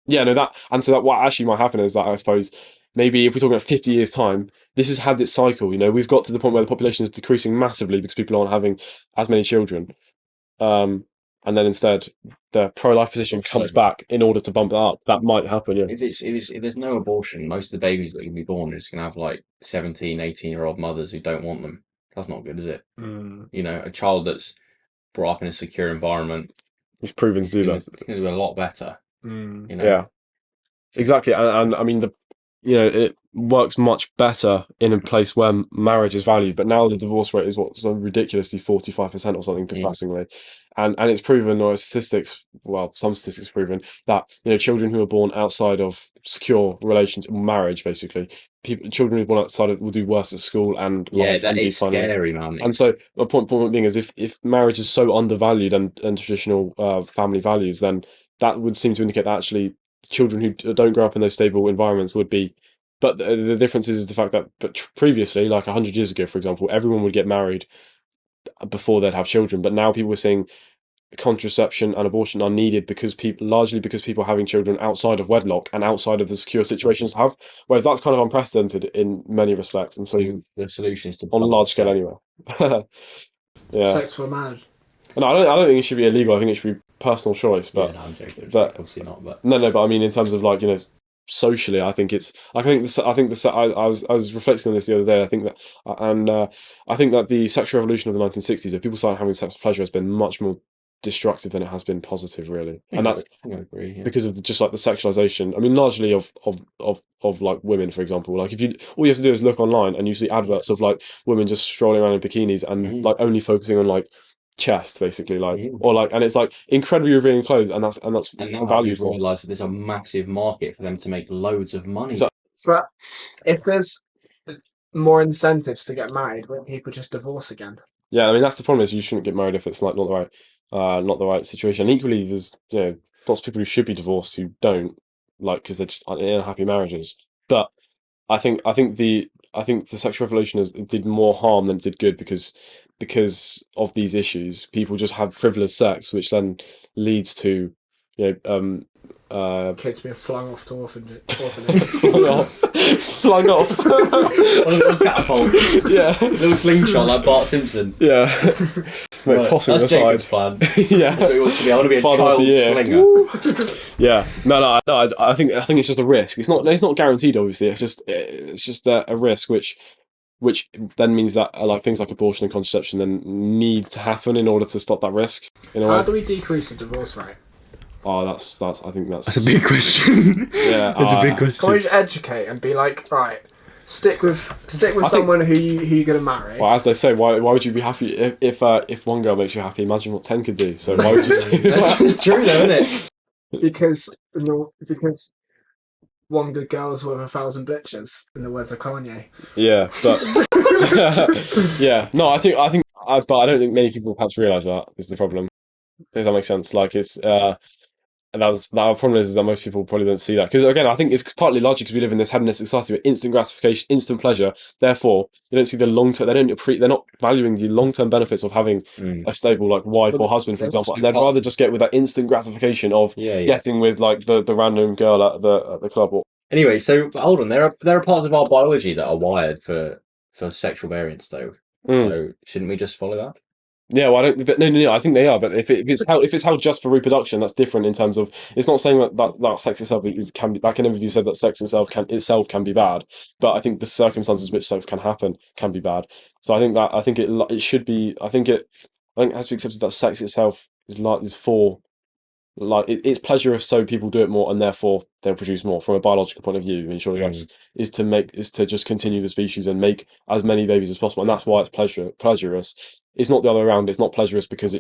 Yeah, no, so that what actually might happen is that, I suppose, maybe if we're talking about 50 years' time, this has had its cycle. We've got to the point where the population is decreasing massively because people aren't having as many children. And then instead, the pro-life position comes back in order to bump it up. That might happen, yeah. If there's no abortion, most of the babies that can be born are just going to have like 17, 18-year-old mothers who don't want them. That's not good, is it? A child that's brought up in a secure environment, it's proven to do that. It's going to do a lot better. Yeah, exactly. And I mean, it works much better in a place where marriage is valued. But now the divorce rate is so ridiculously 45% or something, depressingly, and it's proven, or statistics, well, some statistics proven that children who are born outside of secure relationship, marriage, basically, children who are born outside of will do worse at school and life, that and be is finally. scary, man. And so my point being is, if marriage is so undervalued and traditional family values, then that would seem to indicate that actually children who don't grow up in those stable environments would be. But the difference is the fact that, previously, like 100 years ago, for example, everyone would get married before they'd have children. But now people are saying contraception and abortion are needed largely because people are having children outside of wedlock and outside of the secure situations to have. Whereas that's kind of unprecedented in many respects. And so the solution is to on a large scale anyway. Yeah. Sex for marriage. No, I don't think it should be illegal. I think it should be personal choice. But I'm joking. but Obviously not. But no. But I mean, in terms of like socially, I think it's. I was reflecting on this the other day. I think that, I think that the sexual revolution of the 1960s, where people started having sex for pleasure, has been much more destructive than it has been positive, really. And that's I agree. Yeah. because of just like the sexualization. I mean, largely of like women, for example. Like if all you have to do is look online and you see adverts of like women just strolling around in bikinis and like only focusing on like chest, basically, like or like, and it's like incredibly revealing clothes, and that's now valued I've for. realised that there's a massive market for them to make loads of money. But if there's more incentives to get married, won't people just divorce again? Yeah, I mean that's the problem, is you shouldn't get married if it's like not the right situation. And equally, there's lots of people who should be divorced who don't, like, because they're just in unhappy marriages. But I think the sexual revolution did more harm than it did good, because of these issues. People just have frivolous sex, which then leads to Kids being flung off to orphanage. flung off. On a little catapult. Yeah, little slingshot like Bart Simpson. Yeah. Right, tossing that's aside. Jacob's plan. Yeah. That's what he wants to be. I want to be a Father of the child year. slinger. Yeah. No. I think it's just a risk. It's not guaranteed. Obviously, it's just a risk, which then means that like things like abortion and contraception then need to happen in order to stop that risk. How do we decrease the divorce rate? Oh, that's. I think that's a big question. Yeah, it's a big question. Can we just educate and be like, right, stick with someone who you're gonna marry? Well, as they say, why would you be happy if one girl makes you happy? Imagine what 10 could do. So why would you say that? That's true, though, isn't it? Because one good girl's worth 1,000 bitches, in the words of Kanye. Yeah, but yeah, no, but I don't think many people perhaps realise that is the problem. Does that make sense? Like it's our problem is that most people probably don't see that, because again, I think it's partly logic because we live in this hedonistic society with instant gratification, instant pleasure. Therefore, they don't see the long term. They're not valuing the long term benefits of having a stable like wife or husband, for example. And they'd rather just get with that instant gratification of getting with like the random girl at the club. Anyway, so hold on. There are parts of our biology that are wired for sexual variance, though. So shouldn't we just follow that? Yeah, well, I don't. But no. I think they are. But if it's held just for reproduction, that's different in terms of. It's not saying that sex itself can be. That can never be said that sex itself can be bad. But I think the circumstances in which sex can happen can be bad. So I think it should be. I think it has to be accepted that sex itself is for. Like it's pleasurous, so people do it more, and therefore they'll produce more. From a biological point of view, I mean, surely that's is to just continue the species and make as many babies as possible, and that's why it's pleasurous. It's not the other way around. It's not pleasurous because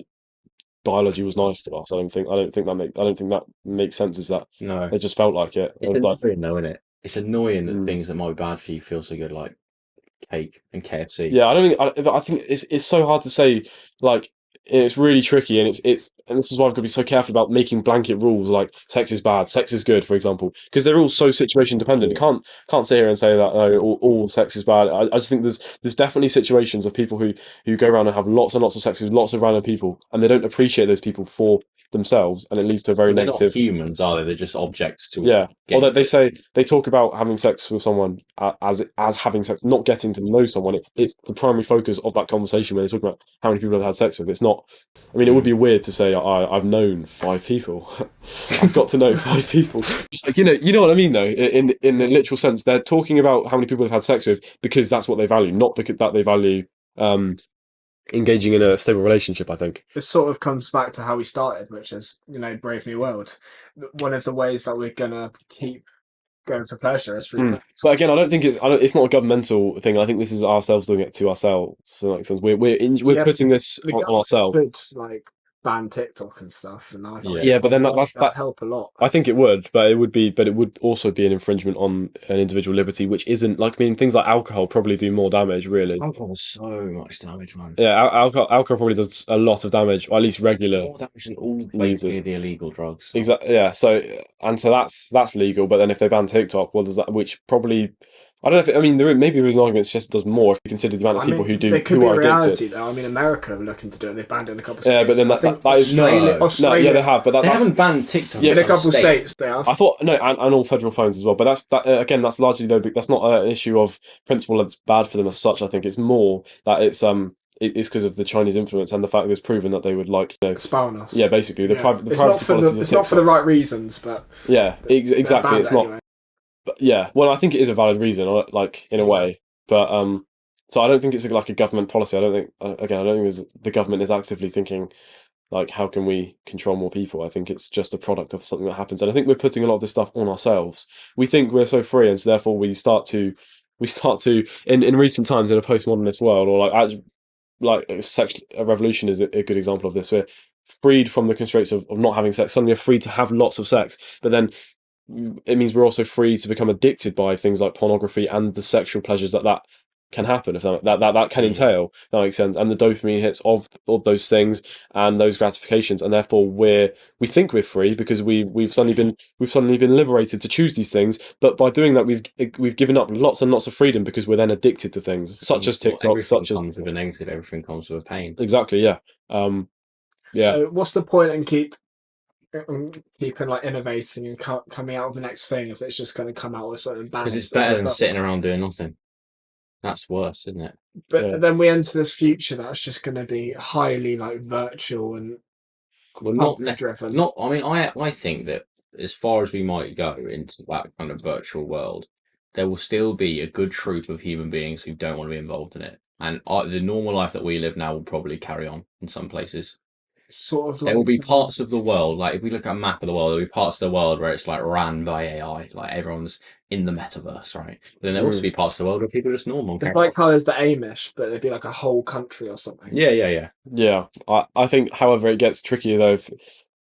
biology was nice to us. I don't think that makes sense. Is that no? It just felt like it. It's annoying, though, isn't it? It's annoying that things that might be bad for you feel so good, like cake and KFC. Yeah, I think it's so hard to say. Like it's really tricky, and and this is why I've got to be so careful about making blanket rules like sex is bad, sex is good, for example, because they're all so situation dependent. You can't sit here and say that all sex is bad. I just think there's definitely situations of people who go around and have lots and lots of sex with lots of random people, and they don't appreciate those people for themselves, and it leads to a very negative. They're not humans, are they? They're just objects to. Yeah, or they talk about having sex with someone as having sex, not getting to know someone. It's the primary focus of that conversation when they talk about how many people they've had sex with. It's not. I mean, it would be weird to say I've known 5 people. I've got to know 5 people. Like, you know what I mean, though. In the literal sense, they're talking about how many people they've had sex with because that's what they value, not because that they value engaging in a stable relationship. I think it sort of comes back to how we started, which is Brave New World. One of the ways that we're gonna keep going for pleasure is free. But again, I don't think it's not a governmental thing. I think this is ourselves doing it to ourselves. So, like, we're putting this on ourselves. Could like ban TikTok and stuff, and I think Yeah, but then that'd help a lot. I think it would, but it would also be an infringement on an individual liberty, which isn't like, I mean, things like alcohol probably do more damage, really. Alcohol does so much damage, man. Yeah, alcohol probably does a lot of damage, or at least regular. More damage than all basically the illegal drugs. Exactly. Yeah. So that's legal, but then if they ban TikTok, what does that? Which probably, I don't know if I mean maybe there's an argument it just does more if you consider the amount of people It could be are reality, addicted. though. I mean, America are looking to do it. They've banned it in a couple of states. Yeah, but then that is Australia, yeah, they have, but they haven't banned TikTok in a couple of states. They have. I thought no, and all federal phones as well. But again, that's largely though. That's not an issue of principle that's bad for them as such. I think it's more that it's because of the Chinese influence and the fact that it's proven that they would spawn us. Yeah, basically the privacy policies. It's not for the right reasons, but yeah, exactly. It's not. Anyway. But yeah, well, I think it is a valid reason, like in a way. But so I don't think it's like a government policy. I don't think I don't think the government is actively thinking like how can we control more people. I think it's just a product of something that happens, and I think we're putting a lot of this stuff on ourselves. We think we're so free, and so therefore we start to in recent times in a postmodernist world, or a revolution is a good example of this. We're freed from the constraints of not having sex. Suddenly, we're free to have lots of sex, but then it means we're also free to become addicted by things like pornography and the sexual pleasures that can happen, if that can entail. If that makes sense, and the dopamine hits of those things and those gratifications, and therefore we think we're free because we've suddenly been liberated to choose these things. But by doing that, we've given up lots and lots of freedom because we're then addicted to things such as TikTok. Everything comes with a negative. Everything comes with a pain. Exactly. Yeah. Yeah. So what's the point in keeping like innovating and coming out with the next thing if it's just going to come out with something bad? Because it's better than sitting around doing nothing. That's worse, isn't it? But then we enter this future that's just going to be highly like virtual and not driven. I mean, I think that as far as we might go into that kind of virtual world, there will still be a good troop of human beings who don't want to be involved in it, and the normal life that we live now will probably carry on in some places. Sort of. There will be parts of the world, like if we look at a map of the world, there will be parts of the world where it's like ran by AI, like everyone's in the metaverse, right? But then there will also be parts of the world where people are just normal. It's like how there's the Amish, but it'd be like a whole country or something. Yeah. I think, however, it gets trickier though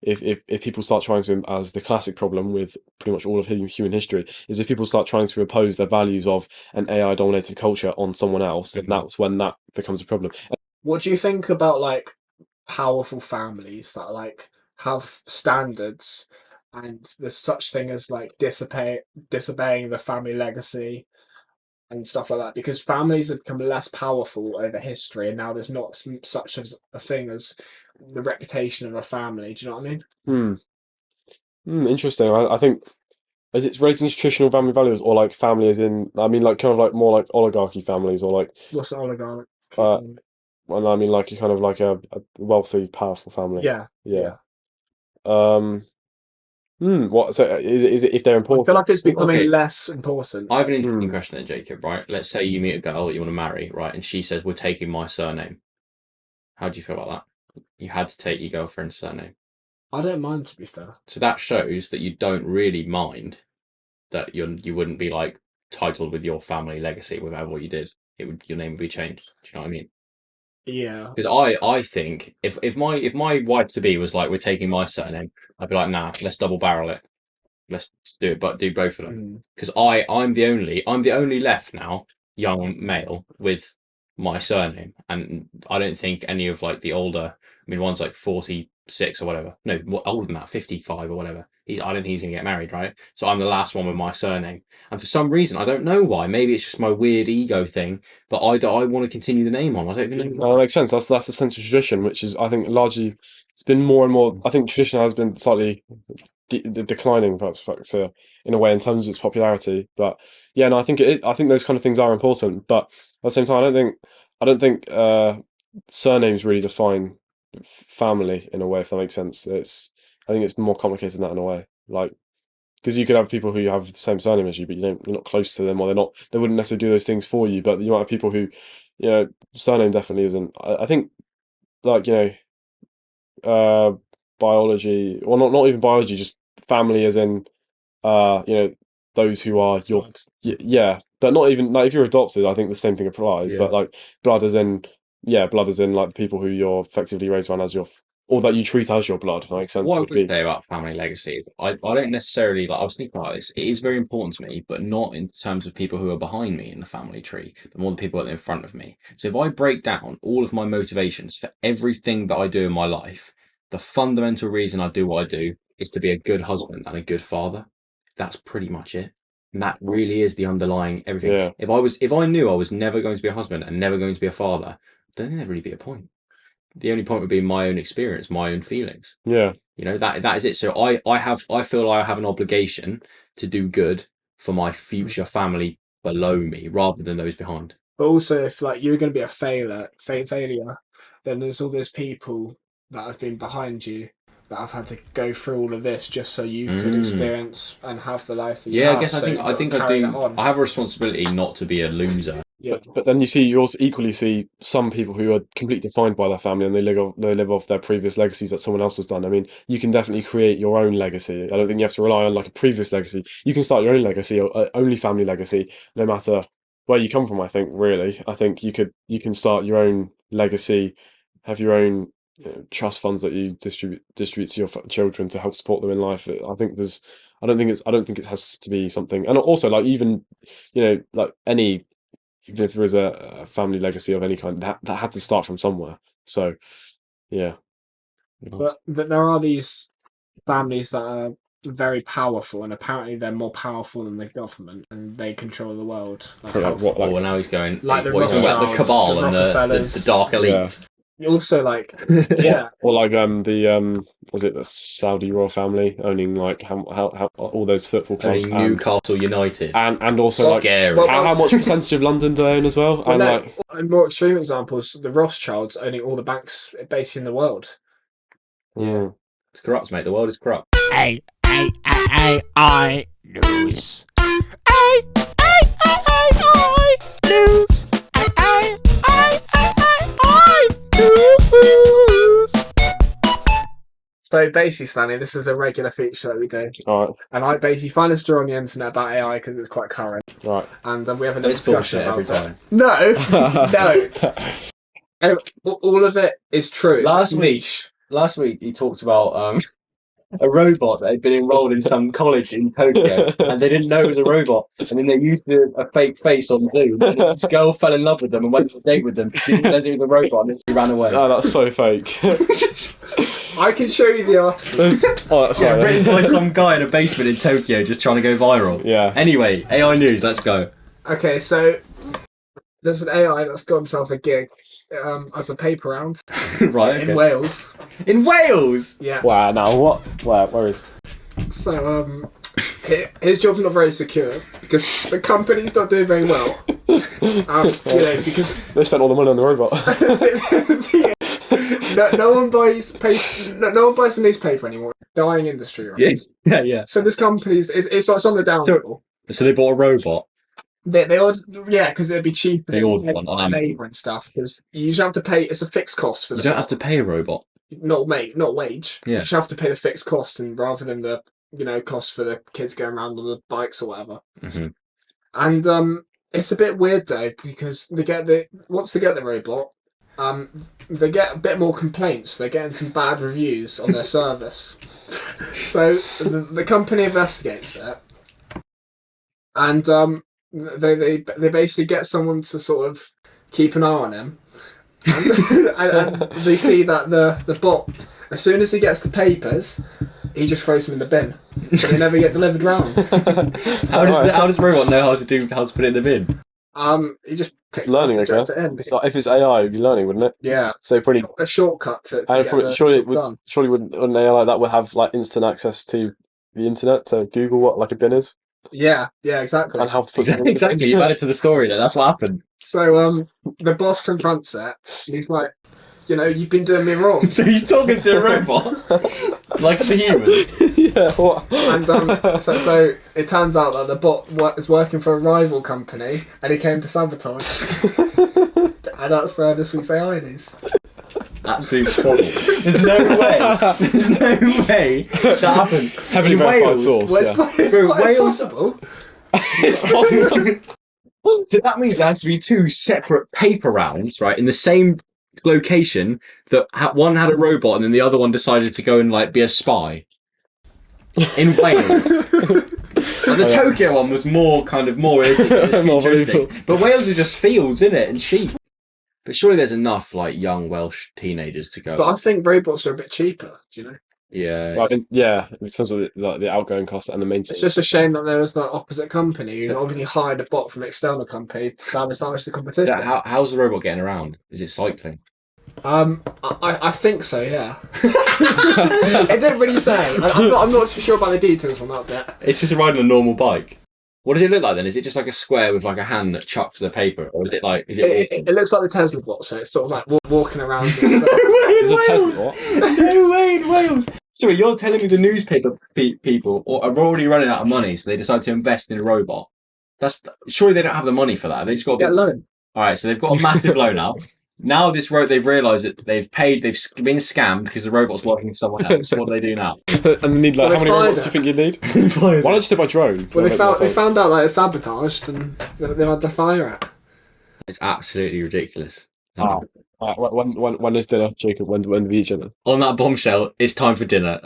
if people start trying to, as the classic problem with pretty much all of human history, is if people start trying to impose their values of an AI dominated culture on someone else, then that's when that becomes a problem. What do you think about like powerful families that like have standards, and there's such thing as like disobeying the family legacy and stuff like that, because families have become less powerful over history, and now there's not such a thing as the reputation of a family. Do you know what I mean? Interesting. I think, is it relating to traditional family values, or like family as in, I mean, like kind of like more like oligarchy families, or like What's an oligarchy? Well, I mean, like kind of like a wealthy, powerful family. Yeah. What? So is it if they're I important? feel like it's becoming less important. I have an interesting question then, Jacob, right? Let's say you meet a girl that you want to marry, right? And she says, we're taking my surname. How do you feel about that? You had to take your girlfriend's surname. I don't mind, to be fair. So that shows that you don't really mind that you wouldn't be like titled with your family legacy without what you did. Your name would be changed. Do you know what I mean? Yeah. Because I think if my wife to be was like, we're taking my surname, I'd be like, nah, let's double barrel it. Let's do it, but do both of them. Because I'm the only left now young male with my surname, and I don't think any of like the older. I mean, one's like 46 or whatever. No, older than that, 55 or whatever. I don't think he's gonna get married, right? So I'm the last one with my surname, and for some reason, I don't know why. Maybe it's just my weird ego thing, but I want to continue the name on. I don't even know. That makes sense. That's the sense of tradition, which is, I think, largely it's been more and more. I think tradition has been slightly declining, perhaps, in a way, in terms of its popularity. But yeah, no, I think it is. I think those kind of things are important. But at the same time, I don't think surnames really define family in a way, if that makes sense. I think it's more complicated than that in a way. Like, because you could have people who have the same surname as you, but you're not close to them, or they wouldn't necessarily do those things for you. But you might have people who, surname definitely isn't. I think, like, biology, well, not even biology, just family as in, those who are your Blood. yeah, but not even like if you're adopted, I think the same thing applies. Yeah. But like blood as in like the people who you're effectively raised around as your or that you treat as your blood. If that makes sense. What I Would would be say about family legacy, I don't necessarily like. I was thinking about this. It is very important to me, but not in terms of people who are behind me in the family tree, but more the people that are in front of me. So if I break down all of my motivations for everything that I do in my life, the fundamental reason I do what I do is to be a good husband and a good father. That's pretty much it. And that really is the underlying everything. Yeah. If I knew I was never going to be a husband and never going to be a father, I don't think there'd really be a point. The only point would be my own experience, my own feelings. Yeah. You know, that is it. So I feel I have an obligation to do good for my future family below me rather than those behind. But also, if like you're going to be a failure, then there's all those people that have been behind you that have had to go through all of this just so you could experience and have the life that you have. I guess So I think I do. I have a responsibility not to be a loser. Yeah. But then you also equally see some people who are completely defined by their family and they live off their previous legacies that someone else has done. I mean, you can definitely create your own legacy. I don't think you have to rely on like a previous legacy. You can start your own legacy or only family legacy, no matter where you come from. I think you can start your own legacy, have your own trust funds that you distribute to your children to help support them in life. I don't think it has to be something. And also like even like any. Even if there is a family legacy of any kind, that had to start from somewhere. So, yeah. But there are these families that are very powerful, and apparently they're more powerful than the government, and they control the world. Like well, now he's going like the what, he's talking about the Rothschilds, cabal the and Rockefellers. the dark elite. Also, like yeah, Or like was it the Saudi royal family owning like how all those football clubs Owning Newcastle United. and also like Scary. how much percentage of London do they own as well? Well, And no, like and more extreme examples, the Rothschilds owning all the banks basically in the world. mm. It's corrupt, mate. The world is corrupt. I news. News. News. So basically, Stanley, this is a regular feature that we do, All and I basically find a story on the internet about AI because it's quite current, right. and we have a little It's discussion bullshit about every it. time. No, no. All of it is true. It's Last just week- niche. Last week he talked about a robot that had been enrolled in some college in Tokyo, and they didn't know it was a robot, and then they used a fake face on Zoom. And this girl fell in love with them and went on a date with them. She didn't realize it was a robot, and then she ran away. Oh, that's so fake. I can show you the article. Oh, sorry. Written by some guy in a basement in Tokyo, just trying to go viral. Yeah. Anyway, AI news. Let's go. Okay, so there's an AI that's got himself a gig as a paper round Right. in Okay. Wales. In Wales. Yeah. Wow. Now what? Where is? So his job's not very secure because the company's not doing very well. Because They spent all the money on the robot. no one buys paper. No one buys the newspaper anymore. Dying industry, right? Yes. Yeah. So this company's it's on the downfall. So they bought a robot. They ordered, yeah, because it'd be cheaper. They ordered one on Amazon. Labour and stuff because you usually have to pay. It's a fixed cost for You the. don't have to pay a robot. Not wage. Yeah. You just have to pay the fixed cost, and rather than the cost for the kids going around on the bikes or whatever. Mm-hmm. And it's a bit weird though because once they get the robot, they get a bit more complaints. They're getting some bad reviews on their service. So the company investigates it, and they basically get someone to sort of keep an eye on him, and they see that the bot, as soon as he gets the papers, he just throws them in the bin, so they never get delivered round. How does the robot know how to put it in the bin? He just It's learning, I guess. it in. It's like, if it's AI, it'd be learning, wouldn't it? Yeah, So pretty. a shortcut to And get probably, the surely, job done. wouldn't an AI like that would have like instant access to the internet to Google what like a bin is Yeah, exactly. and how to put something in the bin. Exactly. You've added to the story there. That's what happened. So the boss confronts it. And he's like, you've been doing me wrong. So he's talking to a robot like it's a human. Yeah. What? And so it turns out that the bot is working for a rival company, and he came to sabotage. And that's this week's AI news. absolute trouble. There's no way that happens. Heavily In verified Wales, source. Well, Yeah. it's Bro, quite Wales- possible. It's possible. So that means there has to be two separate paper rounds, right, in the same location. That one had a robot, and then the other one decided to go and like be a spy in Wales. But the Tokyo one was more realistic, it's More futuristic. believable. But Wales is just fields, isn't it, and sheep. But surely there's enough like young Welsh teenagers to go. But I think robots are a bit cheaper. Do you know? Yeah, Well, yeah, in terms of the outgoing cost and the maintenance. It's just a shame that there was the opposite company who obviously hired a bot from an external company to establish the competition. yeah. How's the robot getting around? Is it cycling? I think so. Yeah. It didn't really say. I'm not too sure about the details on that bit. It's just riding a normal bike. What does it look like then? Is it just like a square with like a hand that chucks the paper, or is it like? It looks like the Tesla bot, so it's sort of like walking around. And stuff. There's a Tesla. What? No way in Wales. Sorry, you're telling me the newspaper people are already running out of money, so they decide to invest in a robot. Surely they don't have the money for that. They just got Get a loan. All right, so they've got a massive loan up. Now they've realised that they've been scammed because the robot's working for someone else. What do they do now? And they need Well, how they many fired robots do you think you need? Why don't you do it by drone? Well, That'll they make more found sense. out that it's sabotaged and they had to fire it. It's absolutely ridiculous. When is dinner, Jacob? When do we eat dinner? On that bombshell, it's time for dinner.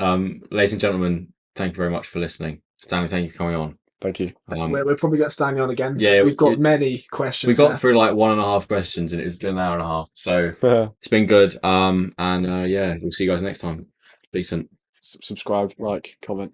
Ladies and gentlemen, thank you very much for listening. Stanley, thank you for coming on. Thank you. We're probably going to stand on again. Yeah, we've got many questions. We got there. through like 1.5 questions and it was an hour and a half. So it's been good. Yeah, we'll see you guys next time. Decent. Subscribe, like, comment.